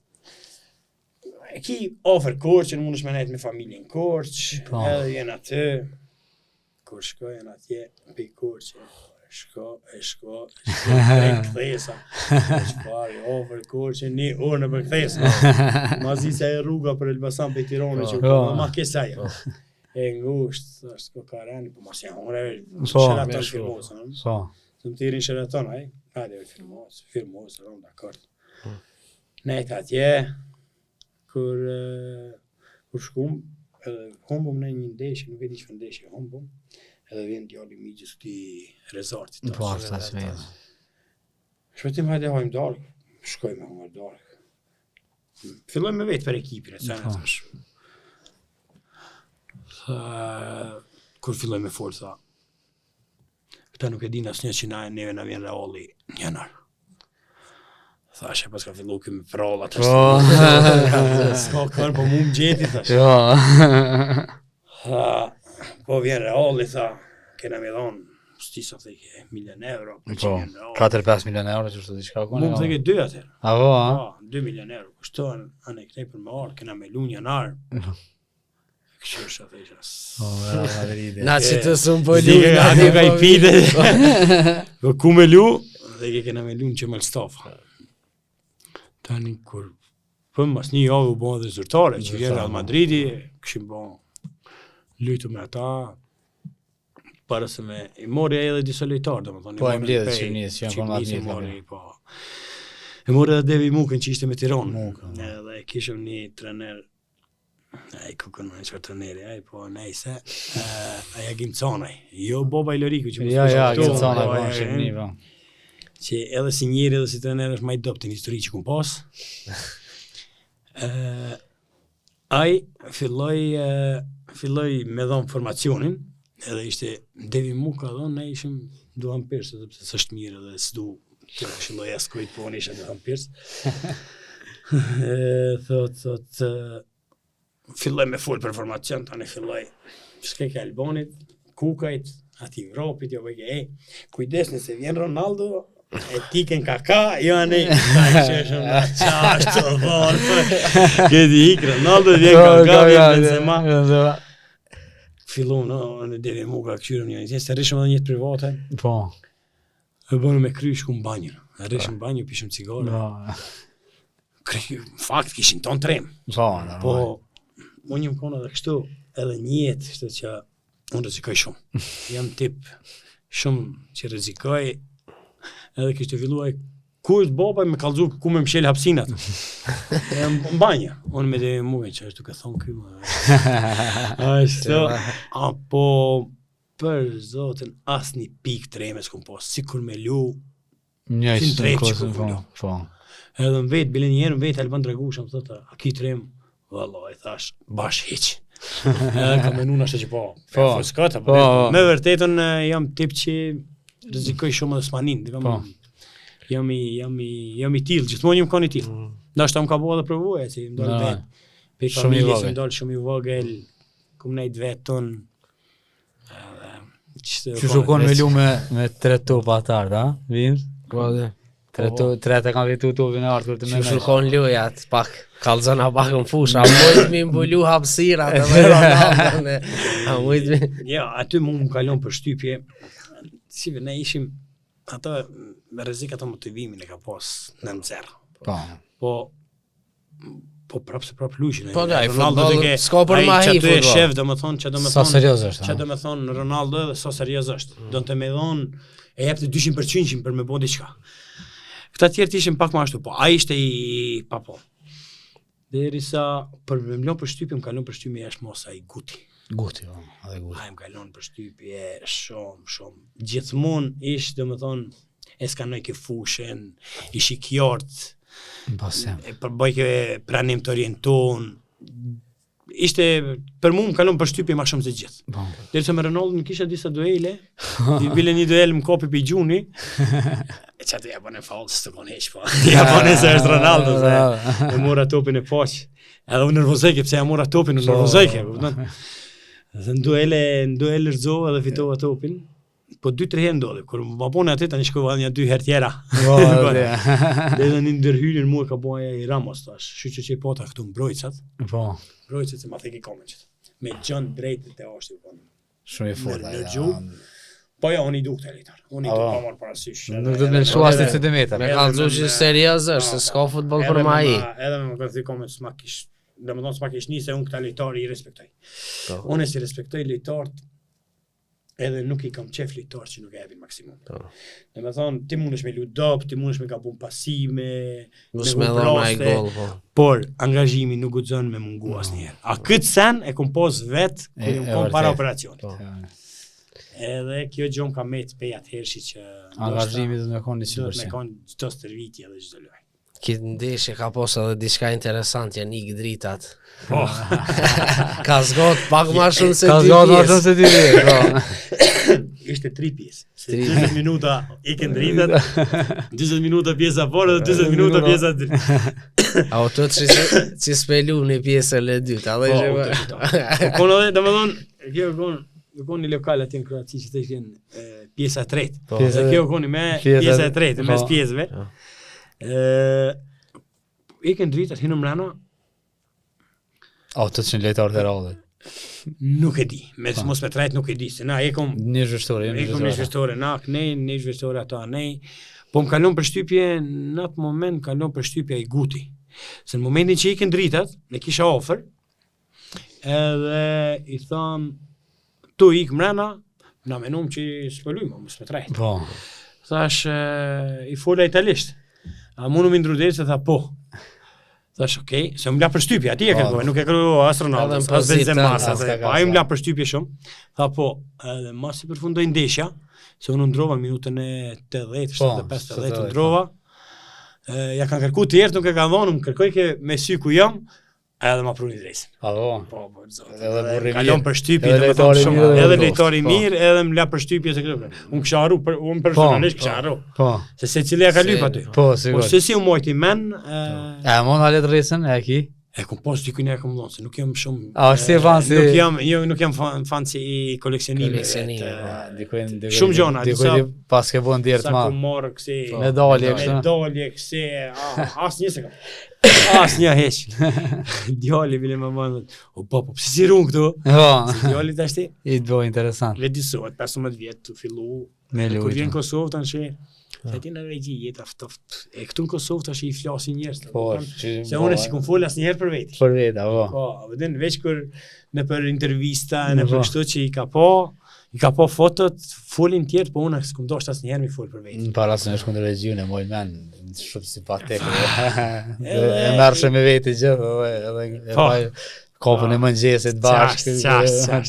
ki ofër Korçën, mund është me nejtë me familjen Korç, edhe jenë aty, kur shkojnë atje, për Korçë, shko, për këthesa, shpari ofër Korçën, një orë në për këthesa, mazi se e rruga për Elbasan për Tirone, që ma kesaja, e ngusht, thashtë kokarani, po mas janë ore, shëraton firmosën, të më tirin shëraton, hajde firmosë, rëmë dakord. Nejtë atje, kur shkum, humbum në një ndeshje, nuk e di që ndeshje humbum, edhe vjen djali migjës këti rezartit. Po, ashtë të shmejnë. Shpetim hajde hajmë dark, shkoj me humë dark. Filloj me vetë për ekipin, e cene thash. Kur filloj me folë, tha, këta nuk e din asnjë që neve na vjen Reali në janar. Thashe, pas ka fillu këmë prallat, s'ka kërë, po mu më gjeti, thashe. Po vjen Reali, tha, kena me dhonë, stisa theke, €1.000.000, po, 4-5 milion euro, që shtë diçka kone? Mu më theke 2 atër. Avo, €2 milion, kushtohen, anë e kënej për më arë, kena me lu një janar. Kështu shafeshas. Real Madrid. Na që të së më Zi pëllu. ka ka I pite. Ku me lu, dhe ke kena me lu në që me l'stafa. Tani kur për mas një javë u bo dhe zyrtare, që vjen Real Madridi, këshim bo lujtu me ata, para se me I mori edhe disa lojtarë, domethënë. Po, e mbledhët Shqipënisë, që janë konë atë mori, po. E mori edhe Devi Mukën që ishte me Tiranë. Mukën. Edhe kishëm një trener, ai kukën në qërë treneri, ai po nejse, aja Gimcanaj, jo Boba Iloriku që Ja, Gimcanaj, po, në Shqipëni, po. Që edhe si njeri edhe si trener është ma I dopt në histori që kum pas. Ai filloi me dhon formacionin, edhe ishte Devi Muka dhon, ne ishim duham pirës, sepse s'është mirë edhe s'du të këshilloj as kujt, po unë isha duham pirës. Thot, filloj me full për formacion, tani filloj s'ke ke Albanit, Kukajt, ati Evropit, jo bëjke, kujdes nëse vjen Ronaldo, e tiken kaka, jo anë ta kësheshëm në qasht të dhonë, këti hik Ronaldo, vjen kaka, vjen Benzema. Fillon, në Devi Muka këshyrëm një, se rishëm edhe njëtë private, Po. e bënu me kry shku në banjë, e rishëm banjë, pishëm cigare, fakt kishin ton trem, Po, po, unë jëm kona dhe kështu, edhe njëtë, shtë që unë rezikoj shumë, jam tip shumë që rezikoj, edhe kishte filluaj, ku është baba me kallzu ku me mshel hapsinat. Në banjë, unë me Devi Mukën që është duke thonë ky më. Ashtu, apo për zotin asnjë pikë treme s'kum pas, sikur me lu. Një Si ishtë në në trep që kosën, ku po. vëllu. Po. Edhe në vetë, bile njerë në vetë Alban Dragushëm, thotë, a ki trem? Vallai, thash, bash hiq. Edhe ka menu nashtë që po. Po. Skata, Po. me vërtetën jam tip që rrezikoj shumë edhe s'manin. Po. Jam I tillë, gjithmonë jam kanë I tillë. Ndoshta më ka bëu edhe provuar, si më dal vet. Pe Shumë I familjes vogël. më dal shumë I vogël, kum nejt vetën. Që shukon me lu me 3 topa atar, ha? Vind? Po dhe. 3 të kanë vetu topin e artur të Që menoj. shukon lujat, pak kalzona pak në fush, a mujt mi mbulu hapsirat edhe Ronaldon e, a mujt mi... Ja, aty më kalon për shtypje. Si ne ishim ata me rrezik ato motivimin e ka pas në nxerr. Po. Po prapë se prapë luajin. Po da, futboll s'ka për ma hi futboll. futboll. Shef domethënë që domethënë. Sa serioz është, Që ha? domethënë Ronaldo edhe sa serioz është. Donte me dhon e jepte 200% për me bë diçka. Këta tjerë ishin pak më ashtu, po ai ishte I pa po. Derisa për me mlon për shtypje, më kalon për shtypje jashtë mos ai Guti. Guti, po. Edhe Guti. Ai më kalon për shtypje shumë. Gjithmonë ish domethënë e skanoj ke fushën, ish I kjort, Pasem. e përbëjke pranim të orienton. Ishte, për mu më kalon për shtypje ma shumë se gjithë. Po. Derisa me Ronaldo në kisha disa duele, bile një duel më kopi për gjuni, e që atë japon e falë, së të kon heq, po. Japon e se është Ronaldo, se e mora topin e poq. Edhe unë nervozojke, pse ja mora topin, unë nervozojke. Dhe në duel rëzohë edhe fitova topin, po 2-3 herë ndodhe, kur më pone aty tani shkova një 2 herë tjera. Dhe edhe një ndërhyrjen mua ka bua I Ramos tash, shuqë që I pota këtu mbrojtësat. Po. Mbrojtësat se ma theki komenqët. Me gjën drejtë të ashtë I Shumë I forta. në gjuhë. Po ja, unë I duk të elitar. Unë I duk pa marrë parasysh. Nuk do të me lëshu as 1 centimetër. Me kalzu që serios është, se s'ka futboll për ma hi. Edhe me më kanë thënë koment s'ma kish, domethënë s'ma kish nisë se unë këta lojtarë I respektoj. Po. Unë si respektoj lojtarët, edhe nuk I kam qef lojtarë që nuk e japin maksimum. Po. Domethënë ti mundesh me lu dop, ti mundesh me gabun pasime, Mos me dhona I gol, po. por angazhimi nuk guxon me mungu asnjëherë. A këtë sen e kom pos vet kur jam kom para operacionit. Po. Edhe kjo gjë më ka met pe atëhershi që Angazhimi do të me konë do të me 100%. kanë çdo stërvitje edhe çdo lojë. Kitë ndeshje ka pos edhe diçka interesant, janë ik dritat. Po. Ka zgot pak ma shumë se Ka dy zgatë ma pjesë. shumë se 2 pjesë, po. Ishte 3 pjesë. Se 3 20 minuta ikën dritat, 20 minuta pjesa parë dhe 20 minuta pjesa dytë. A o të që spelu një pjesën e dytë, a dhe Po, që... konë edhe, domethënë, kjo konë një lokal atje në Kroaci që të ishin pjesa e tretë. Po. Dhe kjo konë me pjesa e tretë, mes po. pjesëve. Po. Ikën dritat, hinë mrena, O, të që në lejtarë të rallë. Nuk e di, mos me trajt nuk e di, se na ekom Një zhveshtore, një zhveshtore na kënej, një zhveshtore ata nej, po më kalon përshtypje, në atë moment më kalon përshtypje i Guti. Se në momentin që ikin dritat, ne kisha ofër, edhe i tham, tu ik mrena, na menum që s'pëllujmë, mos me trajt. Po. Thash, i fola italisht. A mundu mi ndru se tha po. Thash, okej, se më la përshtypje, ati e kërkoj, nuk e kërkoj astronautës, as Benzemasa, po ai më la përshtypje shumë. Tha po, edhe mas i përfundoj ndeshja, se unë ndrova në minutën e 80, 75, 80 ndrova. Ja kanë kërku të jertë, nuk e kanë dhonë, më kërkoj ke me sy ku jam, edhe ma pruni dresin. Po, Edhe kalon përshtypje, edhe lejtari mirë, edhe më la përshtypje se kërkoj. Unë kisha arru, unë personalisht kisha arru. Se se cilja ka lyp aty. Po, sigur. Po se si u mojti men... Mon halet rresën, e ki? E kom pas dikujnë e kom dhonë, se nuk jam shumë... Si e fan si... Nuk jam fan si i koleksionimit. Shumë gjona. Dikuj pas ke bon djertë ma. Sa ku morë kësi... Medalje kështë. Medalje kësi... Asë një se kam. Asë një heq. Djali bile më mëndë. O papo, pëse si runë këtu? Si djali të ashti? I të boj interesant. Vedisohet, 15 vjetë të fillu. Me lujtë. Kur vjen Kosovë të në që... Se ti në regji jetë aftoft. E këtu në Kosovë të ashtë i flasin njerës. Se unë si kun folë asë njerë për veti. Për veta, po. Po, vëdin, veç kur në për intervista, në për kështu që i ka po fotot, folin tjertë, po unë s'kum do shtë asë njerë mi folë për veti. Në para së në shku në regjune, moj men, shumë simpatik. E mërshë me veti gjithë, edhe kopën e mëngjesit bashkë,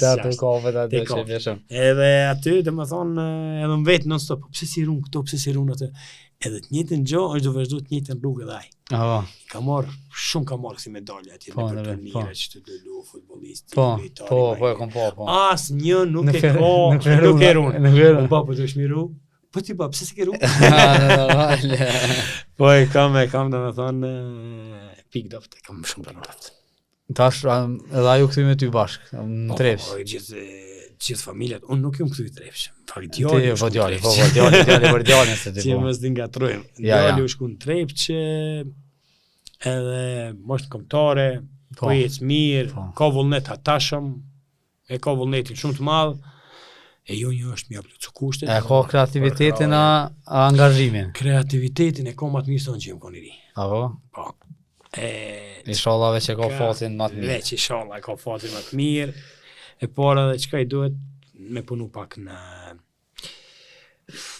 atë kopët atë që vjeshëm. Edhe aty, dhe më thonë, edhe më vetë non-stop, pëse si runë këto, pëse si runë atë. Edhe të njëtën gjo, është do vazhdu të njëtën rrugë edhe aj. Ka marë, shumë ka marë kësi medalje aty, në për turnire që të dëllu, futbolistë, Po, e kom po. As një nuk e runë. Po, po të shmiru. Po ti ba, pëse si ke runë? Po e kam dhe me thonë, pik doft, e kam shumë të doft. Tash edhe ajo këthy me ty bashkë, në Trepsh. Po, gjithë familjet, unë nuk jam këthy i Trepsh. Fakt djali Po djali për djalin se ti po. Që mos di ngatrojmë. Djali u shku në Trepsh, edhe moshtë kombëtare, po jetë mirë, ka vullnet atashëm, e ka vullnetin shumë të madhë, e jo një është mja plëcu kushtet. E ka kreativitetin a angazhimin? Kreativitetin e ka matë mirë sonë që jem koni ri. Po. Inshallah veç e ka fatin më të mirë. Veç inshallah e ka fatin më të mirë. E para dhe çka i duhet me punu pak në...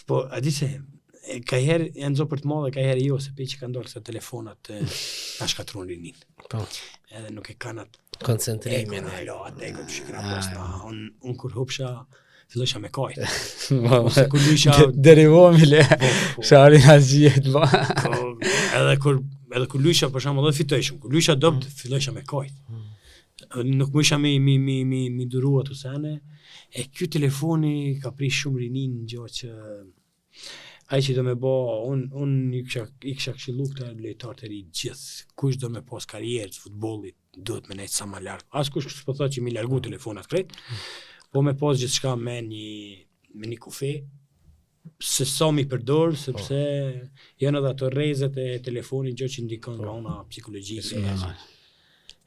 Po, a di se, ka herë janë zo për të madhe, ka herë jo, se pe që ka ndorë kësa telefonat ta shkatron rinin. Edhe nuk e kanë atë... Koncentrimin. Atë e këtë shikra posta. Unë kur hupsha, fillosha me kajtë. Ose kur lysha... Derivomi le, sharin asgjiet, ba. Edhe kur lysha për shembull, edhe fitojshëm. Kur lysha dopt, fillojsha me kajt. Nuk mësha mi duru ato sene. E ky telefoni ka prish shumë rinin në gjo që ai që do me bo, unë i kisha këshillu këta lojtarët e ri gjithë. Kush do me pas karrierë të futbollit, duhet me nejtë sa ma largë. As kush s'po thot që mi largu telefonat krejt, po me pas gjithçka me një kufe, se sa mi përdor, sepse janë edhe ato rrezet e telefonit gjë që ndikon nga ona psikologjike.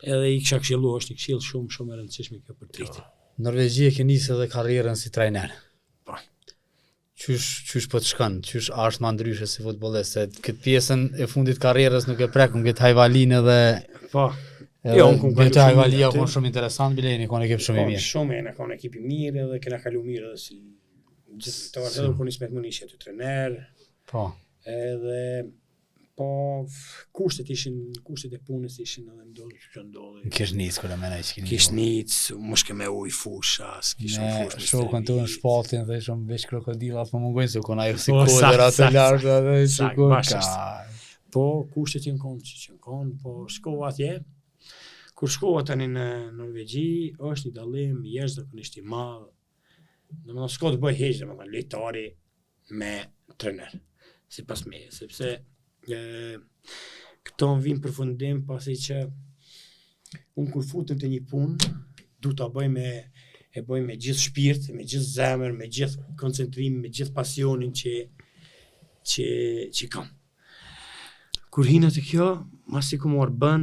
Edhe i kisha këshillu, është një këshill shumë e rëndësishme kjo për tritin. Norvegji e ke nisë edhe karrierën si trajner. Po. Qysh po të shkon? Qysh është më ndryshe si futbollist? Se këtë pjesën e fundit karrierës nuk e prek, unë këtë Hajvalin edhe... Po. Jo, këtë Hajvalia konë shumë interesant, bileni konë ekip shumë i mirë. Shumë e në konë ekip i mirë edhe kena kalu mirë edhe si gjithë të vartë edhe kur nismet më nishë të trener. Po. Edhe, po, kushtet e punës ishin edhe ndodhë që ndodhë. Kish nicë kërë menaj që kini. Kish nicë, mushke me uj fusha, s'kishë fush me shokën të në shpatin dhe shumë veç krokodilat për mungojnë, se kona ajo si kodër atë lartë dhe si kodë. Po, kushtet që në konë, po shkova atje. Kur shkova tani në Norvegji, është një dallim jashtëzakonisht i madh. Domethënë s'ka të bëj hiç, domethënë lojtari me trener. Sipas meje, sepse këto vin përfundim pasi që unë kur futem te një punë, du ta bëj me gjithë shpirt, me gjithë zemër, me gjithë koncentrim, me gjithë pasionin që kam. Kur hina te kjo, masi ku marr bën,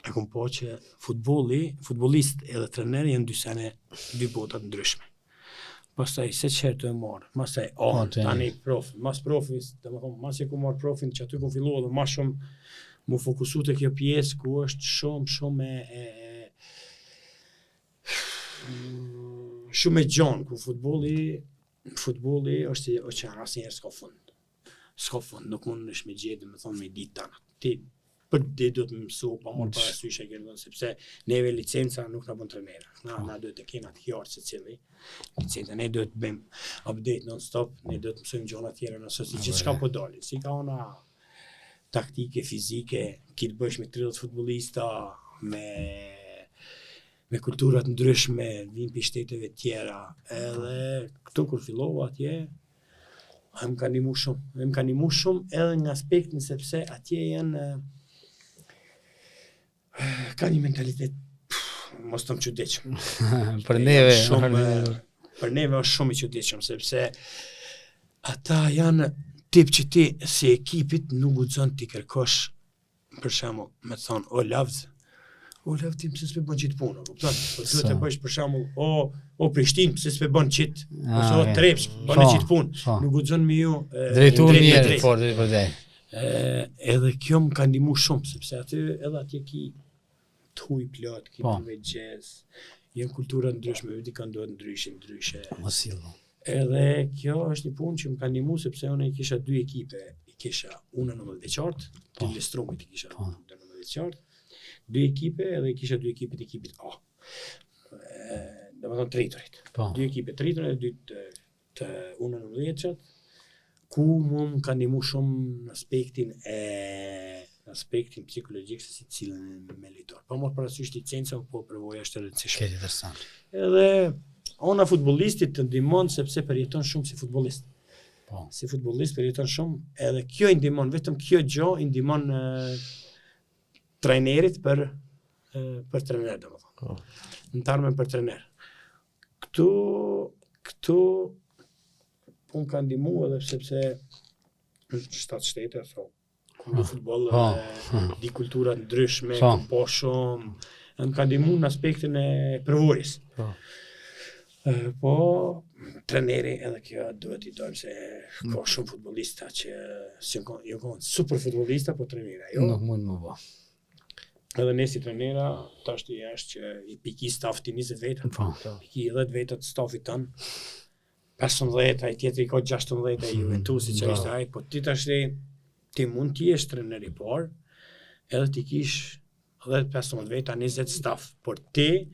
e kom po që futbolist edhe trener janë dy bota të ndryshme. Pastaj se çherë të e marr, pastaj tani prof, mas profis, domethënë mas që ku marr profin që aty ku fillova dhe më shumë mu fokusu te kjo pjesë ku është shumë shumë e gjon ku futbolli është oqean, asnjëherë s'ka fund, nuk mundesh me gjetë, domethënë me ditë tana. Ti për ditë do të mësu pa marrë parasysh e gjë, sepse neve licenca nuk na bën trenera. Na duhet të kena të qartë secili. Licenca ne duhet të bëjmë update non stop, ne duhet të mësojmë gjëra të tjera nëse si gjithçka po dalin. Si ka ona taktike, fizike, ki të bësh me 30 futbollista, me kultura të ndryshme, vinë për shteteve tjera, edhe këtu kur fillova atje, më ka ndihmu shumë edhe në aspektin sepse atje janë ka një mentalitet mos të më çuditshëm. Për neve është shumë i çuditshëm sepse ata janë tip që ti si ekipit nuk guxon ti kërkosh për shembull me thon o lavz ti pse s'pe bën çit punë, kupton? Po duhet të bësh për shembull o Prishtinë pse s'pe bën çit, ose o Trepç bën çit punë. Nuk guxon me ju drejtuar mirë për dhe. Edhe kjo më ka ndihmu shumë sepse edhe atje ki të huj plot, ki të jazz, janë kultura ndryshme, vetë kanë duhet ndryshe. Edhe kjo është një punë që më ka ndihmu sepse unë kisha dy ekipe, kisha unë 19 vjeçart, të Lestrumit kisha 19 vjeçart, dy ekipe edhe kisha dy ekipet ekipit A. Domethënë tritorit. Dy ekipe tritorit dhe dy të unë 19 vjeçat, ku më ka ndihmu shumë në aspektin psikologjik se si cilën me litor. Po mos parasysh licenca, po përvoja është e rëndësishme. Interesant. Edhe ona futbollistit të ndihmon sepse përjeton shumë si futbollist. Si futbollist përjeton shumë, edhe kjo i ndihmon, vetëm kjo gjë i ndihmon trajnerit për trener, domethënë. Në termin për trener. Këtu unë ka ndihmu edhe sepse në 7 shtete, në futboll, di kultura ndryshme, po shumë, më ka ndihmu në aspektin e përvojës. Po, treneri edhe kjo duhet i dojmë se ka shumë futbollista që jo kanë super futbollista, po trenera, jo? Nuk mund më bë. Edhe ne si trenera, tash të jashtë që i piki staff ti 20 veta, piki 10 veta të staffit tënë, 15, ai tjetri ka 16, Juventusi që ishte ai, po ti tash ti mund t'i jesh trener i parë, edhe ti kish 10-15 veta, 20 staff, por ti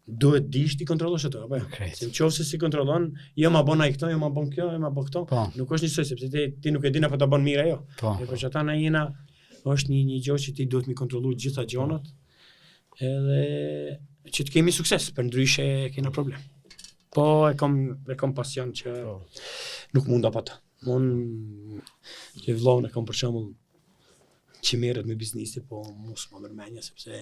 duhet dish ti kontrollosh ato, apo jo? Se nëse si kontrollon, jo ma bën ai këto, jo ma bën kjo, jo ma bën këto, nuk është njësoj sepse ti nuk e din apo ta bën mirë ajo. Por që ata na jena është një gjë që ti duhet mi kontrollu gjitha gjonat, edhe që të kemi sukses, për ndryshe kena problem. Po e kam pasion që nuk mund apo ata. Unë që vëllon e kam për shembull që merret me biznesi, po mos më mërmenja sepse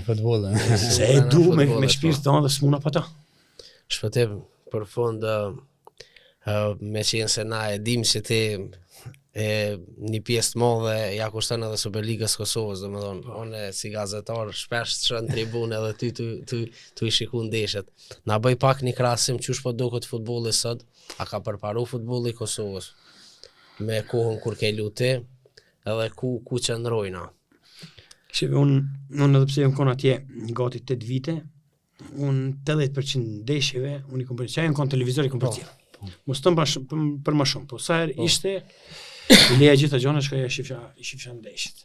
futboll. Se e du me shpirt tonë dhe s'muna pa ta. Shpëtim për fund me qenë se na e dim që ti një pjesë të madhe ja kushton edhe Superligës Kosovës, domethënë unë si gazetar shpesh shkon në tribunë edhe ty i shikoj ndeshjet. Na bëj pak një krahasim çush po duket futbolli sot, a ka përparu futbolli i Kosovës me kohën kur ke luti edhe ku qëndrojna. Sheve, unë edhe pse jam kon atje gati 8 vite, unë 80% ndeshjeve, unë i kom përqaj, unë kon televizor i kom përqaj. Mos të për më shumë, po sa herë ishte, i leja gjitha gjona shka i shifja ndeshjit.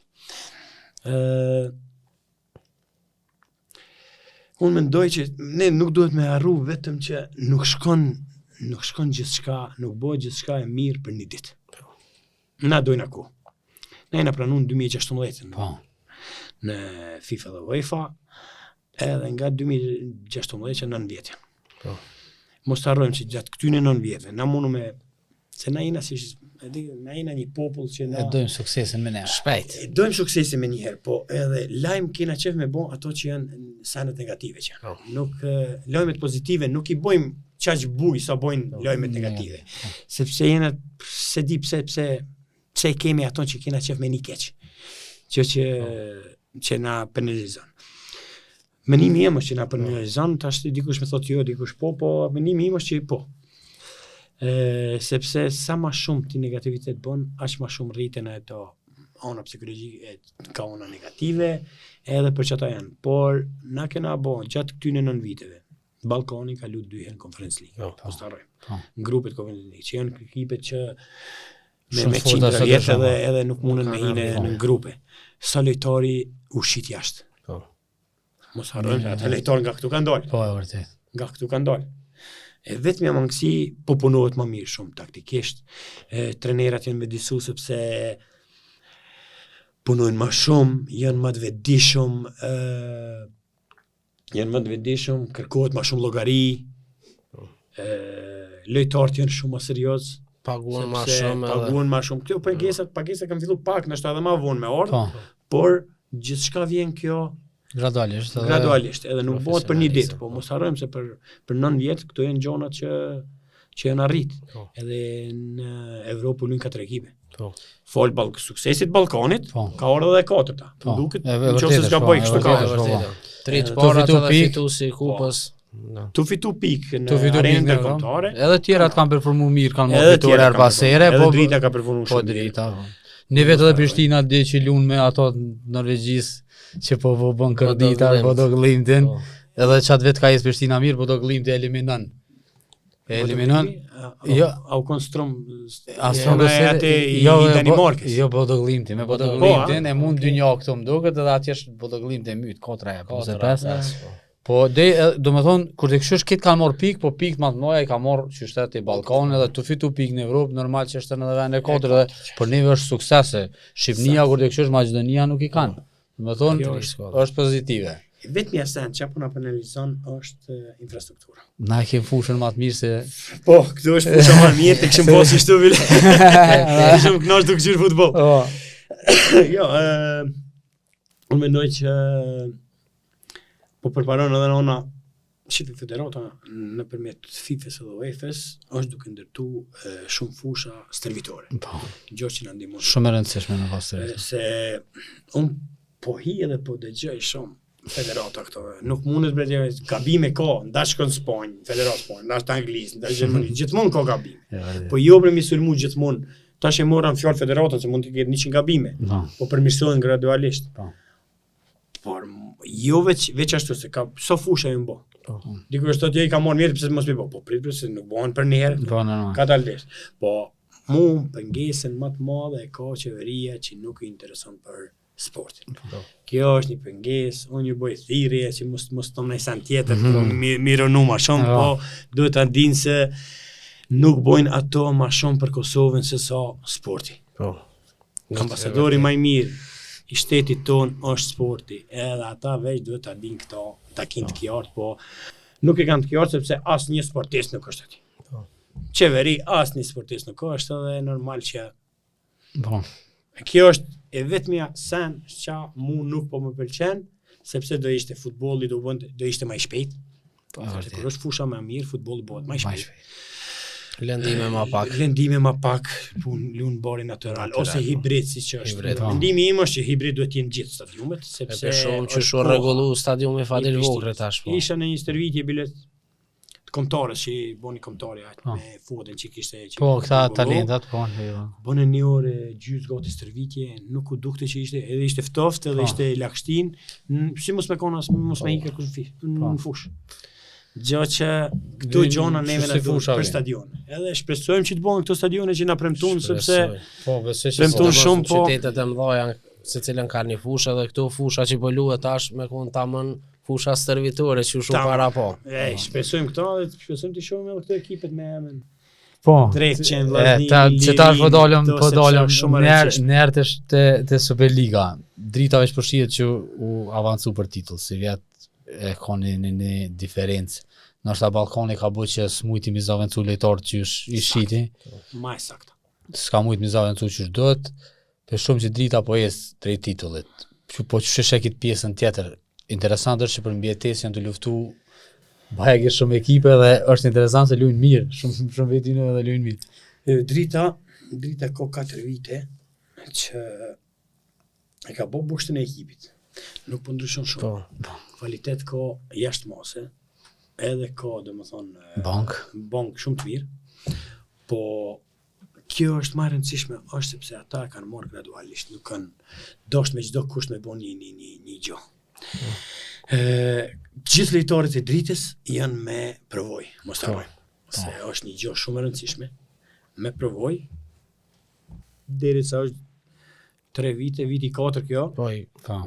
Unë mendoj që ne nuk duhet me harru vetëm që nuk shkon gjithçka, nuk bëhet gjithçka e mirë për një ditë. Na dojna ku. Ne jena pranun 2016 në FIFA dhe UEFA, edhe nga 2016 që 9 vjetë janë. Mos të harrojmë që gjatë këtyne 9 vjetë, na mundu me, se na jena një popull që na... E dojmë suksesin me ne. Shpejt. E dojmë suksesin me njëherë, po edhe lajmë kena qef me bo ato që janë sanet negative që janë. Nuk lajmet pozitive, nuk i bojmë qaq buj sa bojnë lajmet negative. Sepse jena, se di pse i kemi ato që kena qef me një keq. Që që na penalizon. Menimi im është që na penalizon, tash dikush më thotë jo, dikush po menimi im është që po. Sepse sa më shumë ti negativitet bën, aq më shumë rriten ato ona psikologjike, ka ona negative, edhe për që ata janë. Por na kena bon gjatë këtyne 9 viteve. Ballkoni ka luajtur 2 herë Conference League. Mos harrojmë. Grupet Conference League, që janë ekipet që me qindra vjetë edhe nuk mundën me hine në grupe. Sa lojtari u shit jashtë. Mos harrojmë, ata lojtarë nga këtu kanë dalë. Po, e vërtet. Nga këtu kanë dalë. E vetëm mangësi po punohet më mirë shumë taktikisht. Trenerat janë me disu sepse punojnë më shumë, janë më të vetëdijshëm, kërkohet më shumë llogari. Lojtarët janë shumë më serioz. Paguan më shumë. Paguan më shumë. Këto pagesat kanë filluar pak, ndoshta edhe më vonë me orë, por gjithçka vjen kjo gradualisht, edhe nuk bëhet për një ditë, po mos harrojmë se për 9 vjet këto janë gjona që janë arrit. Edhe në Evropë luajnë 4 ekipe. Fol suksesit Ballkanit, ka orë edhe 4-ta. Duket, nëse s'ka bëj kështu ka. 3 të parat edhe fituesi i kupës. Tu fitu pikë në arenën ndërkombëtare. Edhe tjerat kanë performuar mirë, kanë marrë fitore her pas here, po drita ka performuar shumë. Po drita. Ne vetë edhe Prishtina dhe që luan me ato Norvegjisë që po bën kërditar, po do glimtin. Edhe çat vet ka jes Prishtina mirë, po do glimti eliminon. Jo, au konstrum. Astron i Danimarkës. Jo, po do glimti, me po do glimtin e mund 2 një këtu më duket edhe atje po do glimti e myt 4-5. Po do të thon kur të kshosh kit kanë marr pikë, po pikë më të mëdha i ka marr qytetet e Ballkanit edhe të fitu pikë në Evropë, normal që është edhe vend e katërt edhe për neve është suksese. Shqipnia kur të kshosh Maqedonia nuk i kanë. Do të thon është pozitive. Vetëm jasen që apo na penalizon është infrastruktura. Na e kemi fushën më të mirë se po, këtu është fusha më e mirë, tek kishim bosi këtu bile. Kishim kënaqur të këshir futboll. Jo, unë mendoj që po përparon edhe ona Shqipi Federata nëpërmjet FIFA-s dhe UEFA-s është duke ndërtu shumë fusha stërvitore. Gjë që na ndihmon. Shumë e rëndësishme në pastë. Se unë po hi edhe po dëgjoj shumë Federata këto. Nuk mundet bre gabime ka, ndash shkon Spanjë, Federata Spanjë, ndash Anglisë, ndash Gjermani, gjithmonë ka gabime. Po jo për mi sulmu gjithmonë. Tash e morën fjalë Federata se mund të ketë 100 gabime. Po përmirësohen gradualisht. Por jo veç ashtu se ka so fusha ju mbo. Dikush thotë ai ka marrë mirë pse mos më bë. Po prit se nuk bëhen për një herë. Ka dalësh. Po mu pengesën më të madhe e ka qeveria që nuk i intereson për sportin. Kjo është një pengesë, unë ju bëj thirrje që mos tom në sen tjetër, mirë më shumë, po duhet ta dinë se nuk bojnë ato më shumë për Kosovën se sa sporti. Ambasadori më i mirë i shtetit ton është sporti, edhe ata veç duhet ta dinë këto, takin të qartë, po nuk e kanë të qartë sepse asnjë sportist nuk është aty. Qeveri asnjë sportist nuk është edhe normal që kjo është e vetmja sen që mu nuk po më pëlqen, sepse do ishte futbolli do ishte më i shpejt. Kur është fusha më mirë, futbolli bëhet më i shpejt. Lëndime më pak, luan bari natyral ose hibrid siç është. Mendimi im është që hibrid duhet të jenë gjithë stadiumet, sepse shumë që është rregullu stadiumi fadil vogël tash po. Isha në një stërvitje bilet kombëtarës që boni kombëtari me foten që kishte po këta talentat po bënë një orë gjysmë gati stërvitje, nuk u dukte që ishte ftoftë edhe ishte lagështin, si mos me konas mos me ikë në fush. Gjë që këto gjona neve na duhet për stadion. Edhe shpresojmë që të bëhen këto stadione që na premtuan sepse po besoj premtuan shumë po qytetet e mëdha secilën ka një fushë dhe këto fusha që po luhet tash me kon tamam fusha stërvitore që u shumë para po. Shpresojmë këto dhe shpresojmë të shohim edhe këto ekipet me emën. Po. Drejt që vllazni. Që tash po dalëm nërtë te Superliga. Drita veç përshihet që u avancu për titull, si vjet e kanë një diferencë. Ndoshta Ballkani ka bëu që smujti mi zavencu lojtar që i shiti. Më saktë. S'ka mujt mi zavencu që duhet. Për shumë që drita po jes drejt titullit. Po ç'është këtë pjesën tjetër. Interesant është që për mbjetesë janë të luftu bajë shumë ekipe dhe është interesant se luajnë mirë, shumë vetinë edhe luajnë mirë. Drita ka 4 vite që e ka bërë bushtën e ekipit. Nuk po ndryshon shumë. Kvalitet ka jashtë mase, edhe ka domethënë bank shumë të mirë. Po kjo është më e rëndësishme është sepse ata kanë marrë gradualisht, nuk kanë dashur me çdo kusht me bën një gjë. Gjithë lojtarët e dritës janë me provoj, mos ta harrojmë. Se është një gjë shumë e rëndësishme, me provoj, derisa është 3 vite, viti 4 kjo.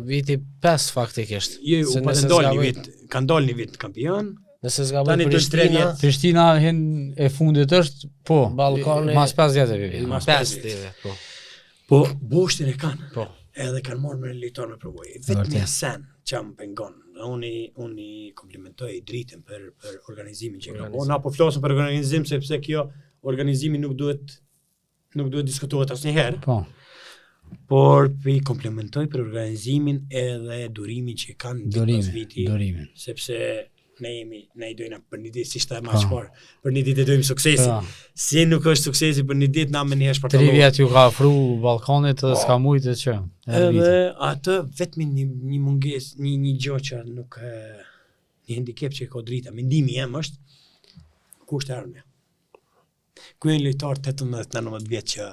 Viti 5 faktikisht. Kanë dalë një vit kampion. Nëse zgaboj Prishtina hen e fundit është, po, Ballkani mas 5 vjetë. Mas 5 vjetë, po. Po, boshtin e kanë. Po. Edhe kanë marrë me lojtar me provoj. Vetëm sen që më pengon. Unë komplimentoj dritën për organizimin që ka bërë. Na po flasim për organizim sepse kjo organizimi nuk duhet diskutohet asnjëherë. Po. Por i komplementoj për organizimin edhe durimin që kanë pas viti. Durimin. Sepse ne i dojna për një ditë si shta e ma shparë, për një ditë e dojmë suksesi. Si nuk është suksesi për një ditë, na me një shpartalohet. 3 vjetë ju ka afru Ballkanit dhe s'ka mujtë që. Edhe atë vetëm një munges, një gjë që nuk, një handicap që ka drita, mendimi jem është, kusht e armja. Ku e në lojtar 18-19 vjetë që...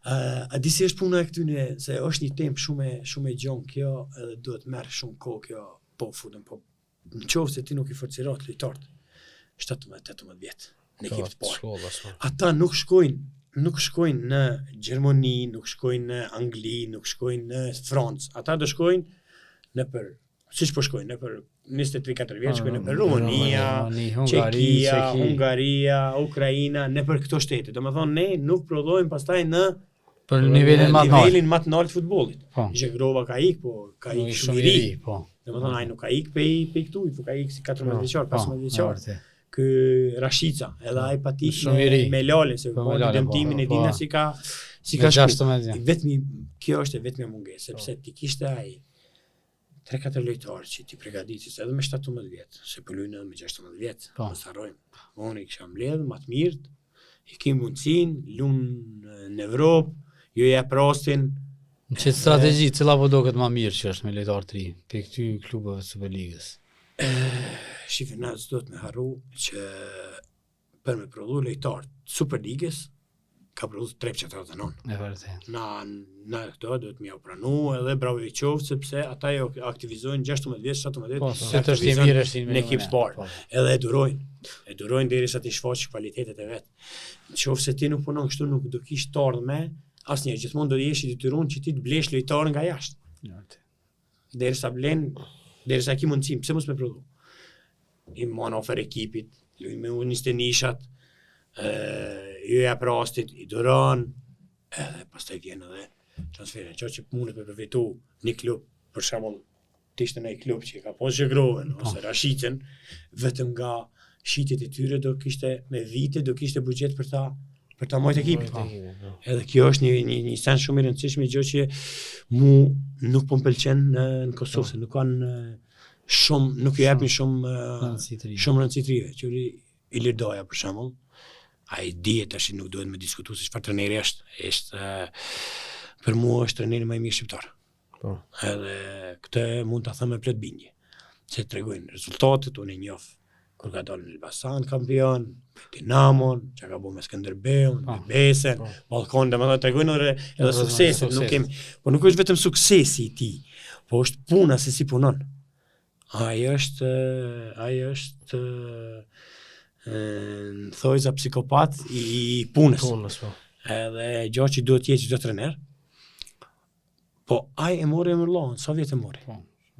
A di si është puna e këtyne, se është një temp shumë e gjonë kjo, edhe duhet merë shumë kohë kjo, po futën, po në qovë se ti nuk i forcirat lojtarët 17-18 vjetë në ekip të parë. Ata nuk shkojnë në Gjermani, nuk shkojnë në Angli, nuk shkojnë në Francë. Ata do shkojnë në për, siç po shkojnë, në për 23-4 vjetë, shkojnë në për Rumania, Çekia, Hungaria, Ukraina, në për këto shtete. Do me thonë, ne nuk prodhojmë pastaj në për nivelin më të lartë të futbollit. Zhegrova ka ik, po ka ik shumë i ri. Do me thonë, ai nuk ka ik pe këtu, po ka ik si 14 vjeçar, 15 vjeçar. Ky Rashica, edhe ai patik me Lale, se po dëmtimin e dina si ka shku. Vetëm kjo është vetëm mungesë, sepse ti kishte ai 3-4 lojtarë që ti përgatitis edhe me 17 vjetë, se po luajnë me 16 vjetë, mos harrojmë. Unë i kisha mbledhur më të mirë, i kim mundësinë, lunë në Evropë, ju jep rastin. Në çet strategji, cila po do këtë më mirë që është me lojtarë të ri, pe këty klubeve të Superligës? Shifë, s'do të me harru që për me prodhu lojtarë të Superligës, ka prodhu trep që të rëtënon. E vërtet. Na këto do të mja u pranu edhe bravo i qovë, sepse ata jo aktivizojnë 16 vjetë, 17 vjetë, aktivizojnë në ekip të parë. Edhe e durojnë derisa ti shfaqë kvalitetet e vetë. Në qovë se ti nuk punon kështu, nuk do kish të ardhë me, asnjëherë gjithmonë do jesh i detyruar që ti të blesh lojtarë nga jashtë. Derisa ki mundësim, pse mos me prodhu? I mon ofer ekipit, me unis të nishat, ju jep rastit, i duron, edhe pastaj vjen edhe transferin. Që mundet me përfitu një klub, për shembull, t'ishte në klub që ka pas Zhegrovën ose Rashicën, vetëm nga shitjet e tyre do kishte me vite, do kishte buxhet për ta mojt ekipit. Edhe kjo është një sen shumë i rëndësishme, gjë që mu nuk po m'pëlqen në Kosovë, se nuk kanë shumë, nuk ju japin shumë rëndësi të rive. Qëri Ilirdoja për shembull, ai dihet tash nuk duhet me diskutu se çfarë trajneri është për mua është trajneri më i mirë shqiptar. Edhe këtë mund ta them me plot bindje. Se tregojnë rezultatet, unë e njoh kur ka dalë në Elbasan kampion, Dinamon, që ka bërë me Skënderbeun, me Besen, Ballkon, domethënë tregojnë edhe suksesin, po nuk është vetëm suksesi i tij, po është puna se si punon. Ai është thojza psikopat i punës. Edhe gjë që duhet të jetë çdo trajner. Po ai e mori Emërllon, sa vjet e mori?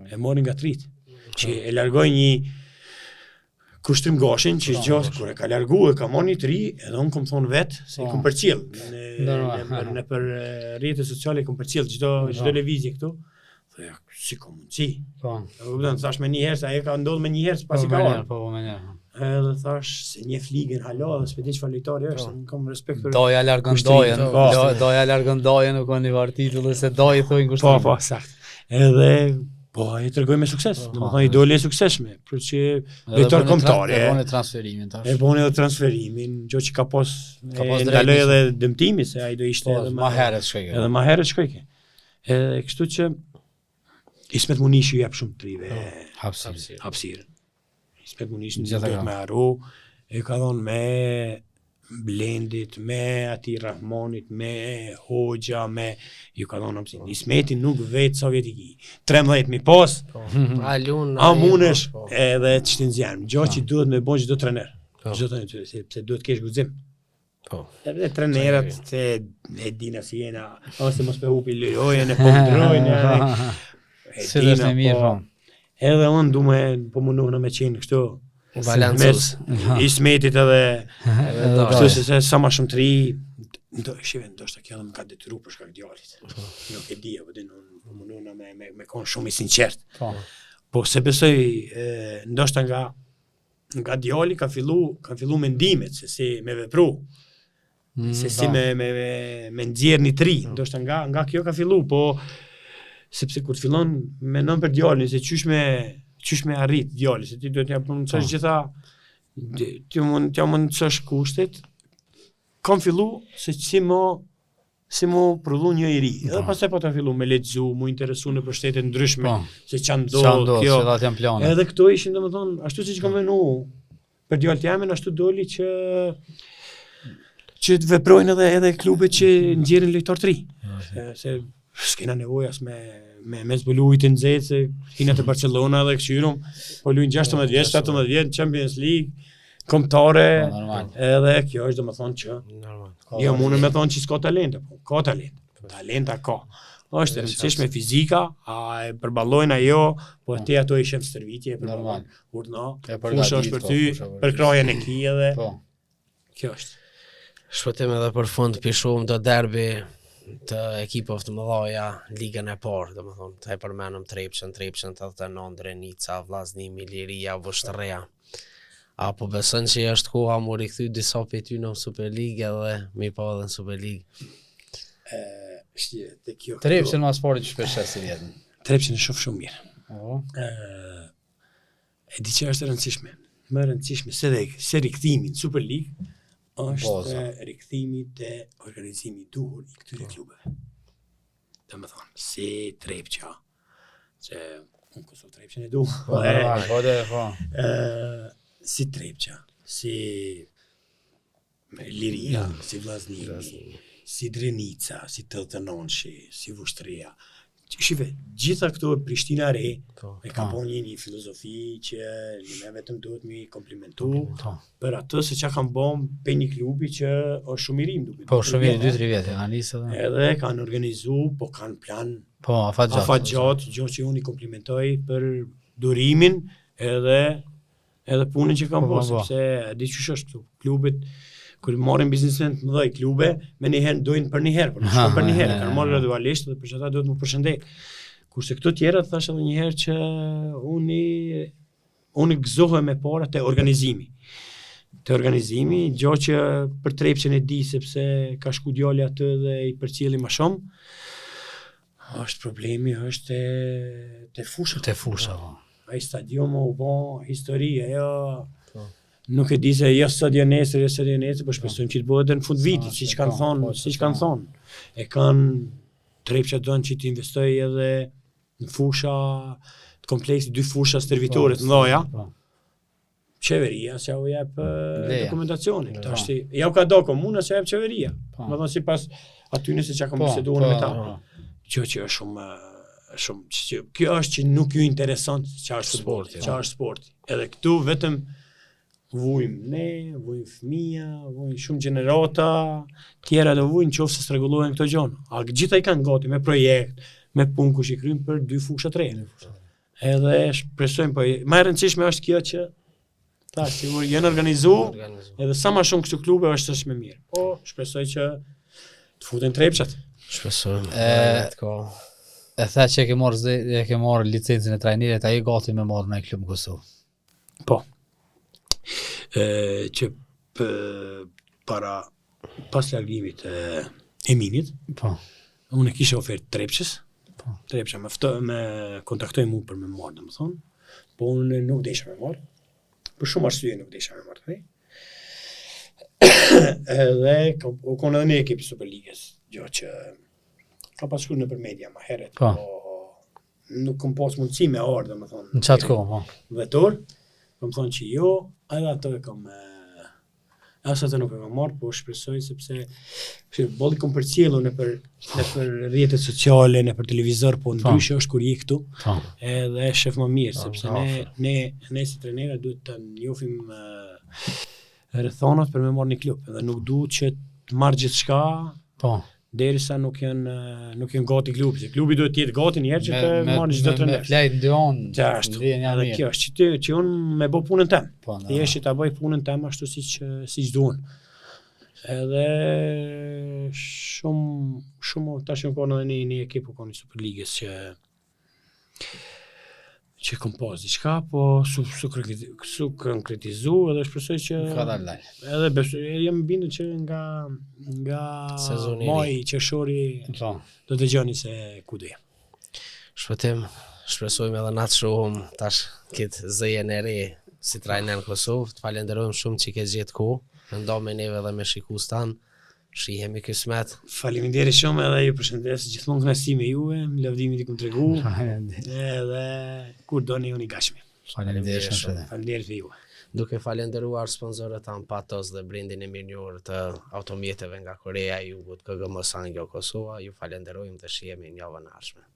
E mori nga trit, që e largoi një Kushtrim Gashin, që gjatë kur e ka largu e ka marrë një të ri, edhe unë kom thonë vetë, se i kom përcjell. Në për rrjetet sociale i kom përcjell çdo lëvizje këtu. Thoya, si ka mundësi? Thash me një herë, se ajo ka ndodhur me një herë pasi ka marrë. Edhe thash se një fligën hala dhe s'pedi çfarë lojtari është, unë kam respekt për. Doja largën dojen, nuk kanë një vartitull se doj thojnë kushtrim. Po, sakt. Edhe po, ai tregoi me sukses. Domethënë idoli i suksesshëm, për që lojtar kombëtar. E bën transferimin tash. E bën edhe transferimin, gjë që ka pas ndaloi edhe dëmtimi se ai do ishte edhe më herët shkojë. Edhe më herët shkojë. Edhe kështu që Ismet Munishi jep shumë trive Hapësirë. hapësirë. Ismet Munishi Gjithë duhet ka. me haru, e ka thonë me Blendit, me ati Rahmanit, me Hoxha, ju ka thonë hapësirë. Ismeti nuk vetë sovjetiki. 13 mi pas, Alun, a munesh po. edhe të shtinzjanë. Gjo që duhet me bo çdo trener. Po. Çdo trener, sepse duhet kesh guxim. Po. Edhe trenerat se e dina si jena, ose mos me hupi lojën e po ndrojnë. Si dhe është e mirë, po. Edhe unë du me po mundohna me qenë kështu Balancus. mes Ismetit edhe kështu se sa ma shumë të ri, ndoshta kjo edhe më ka detyru për shkak djalit. Nuk e di, apo din unë mundohna me konë shumë i sinqert. Po. Po se besoj ndoshta nga djali ka fillu mendimet se si me vepru. Se si me nxjerr një tri, ndoshta nga kjo ka fillu, po sepse kur të fillon me nën për djalin se qysh me arrit djalin, se ti duhet t'ja punësosh gjitha, ti mund të çosh kushtet, kam fillu se si mu prodhu një i ri. Edhe pastaj po ta fillu me lexu, mu interesu në për shtete ndryshme, Po. se çan Qa do ndodh, kjo. që dhat janë plane. Edhe këto ishin domethënë ashtu siç kam vënë për djalët jamin, ashtu doli që të veprojnë edhe klubet që nxjerrin lojtar të ri. Se s'kena nevojë as me zbulu ujtë nxehtë se hina të Barcelona dhe këshyrum, po luajnë 16 vjet, 17 vjet Champions League, kombëtare, Po, normal. edhe kjo është domethënë që Normal. jo mundë me thonë që s'ka talent, po ka talent. Talenta ka. Është e rëndësishme fizika, a e përballojnë ajo, po ti ato i shef stërvitje për Normal. urna. E Fusha është për përgatit, ty, po, fusha për krajen e ki edhe Po. kjo është. Shpëtim edhe për fund pishuam do derbi të ekipove të mëdha ligën e parë, domethënë, të e përmenëm Trepçën 89, Drenica, Vllaznimi, Liria, Vështërreja. Apo besën që është koha mu rikthy disa për ty në Superligë edhe mi pa edhe në Superligë. Te kjo. Trepçën mas pari që shpesh si vjetën. Trepçën e shoh shumë mirë. Po. E di që është e rëndësishme. Më e rëndësishme se rikthimi në Superligë është rikthimi te organizimi i duhur i këtyre klubeve. Domethënë, si Trepça, se unë Kosovë Trepçën e du. Po, normal, po dhe, po. Si Trepça, si Liria, si Vllaznimi, si Drenica, si Telltënonshi, si Vështërreja. Shive, gjitha këto Prishtina re, e ka po një filozofi që ne vetëm duhet mi komplimentu për atë se që kanë bom për një klubi që është shumë i rim duke. Po, shumë i 2-3 vjetë, kanë nisë edhe. Edhe kanë organizu, po kanë plan Po, afat gjatë, gjë që unë i komplimentoj për durimin edhe punën që kanë po, sepse di qysh është këtu klubet, kur marrin biznesmen të mëdhej klube, me njëherë dojnë për njëherë, por shumë për njëherë, kanë marrë gradualisht dhe për çata duhet më përshëndet. Kurse këto tjera thash edhe njëherë që unë gëzohem me para te organizimi. Te organizimi, gjë që për Trepçën e di sepse ka shku djali atë dhe i përcjelli më shumë. Është problemi është te fusha. Te fusha, po. Ai stadium u bë histori, ajo nuk e di se jo sot jo nesër, po shpresojmë që të bëhet në fund vitit, siç kanë thonë. E kanë Trepça donë që të investoj edhe në fusha të kompleksit, 2 fusha servitore të mëdha. Qeveria s'ja u jep dokumentacionin. Tash ja u ka do komuna s'ja jep qeveria. Do të thonë sipas atyre se çka kanë biseduar me ta. Që është shumë kjo është që nuk ju intereson çfarë është sporti. Edhe këtu vetëm vujmë ne, vujmë fëmija, vujmë shumë gjenerata, tjera do vujnë qoftë se s'rregullohen këto gjëra. A gjitha i kanë gati me projekt, me punë kush i kryen për 2 fusha të reja. Edhe shpresojmë, po më e rëndësishme është kjo që tash janë organizuar, edhe sa më shumë këto klube është më mirë. Po shpresoj që të futen Trepçat. Shpresojmë. E tha që e ke marrë licencën e trajnerit, ai gati me marrë në klub në Kosovë. Po. Që pas largimit e Eminit, Po. unë e kisha ofertë Trepçës. Po. Trepça me kontaktoi mua për me marrë, domethënë. Po unë nuk desha me marrë. Për shumë arsye nuk desha me marrë. Edhe u kon edhe një ekip i Superligës, gjë që ka pasur në për media më herët, po nuk kam pas mundësi me ardhe, më thonë. Në qatë kohë, po. Vetor, kam thonë që jo, edhe ato e kam Asa të nuk e kam marrë, po shpresoj sepse bolli kom përcjellu në për rrjetet sociale, në për televizor, po ndryshe është kur je këtu. Edhe shef më mirë, sepse ne si trajnerë duhet të njohim rrethonat për me marrë një klub, edhe nuk duhet që të marrë gjithçka. Po. Derisa nuk janë gati klubi, se klubi duhet të jetë gati një herë që të marrë çdo trajner. Me flejt ndjon. Edhe kjo është që unë me bë punën tem. Thjesht që ta bëj punën tem ashtu siç duan. Edhe shumë tash janë kanë një ekip kanë Superligës që kom pas diçka, po su konkretizu edhe shpresoj që edhe jam bindur që nga maj qershori do të dëgjoni se ku do jem. Shpëtim, shpresojmë edhe natë shumë tash këtë zëjen e re si trajner në Kosovë. Të falenderojmë shumë që ke gjetë ku, ndo me neve dhe me shikues tanë. Shihemi kismet. Faleminderit shumë edhe ju përshëndes gjithmonë kënaqësi me juve, lavdimit i kam tregu. Edhe kur doni unë i gashmi. Faleminderit shumë. Faleminderit juve. Duke falenderuar sponsorët tanë Patos dhe brendin e mirënjohur të automjeteve nga Korea e Jugut, KGM Sangyo Kosova, ju falenderojmë dhe shihemi në javën e ardhshme.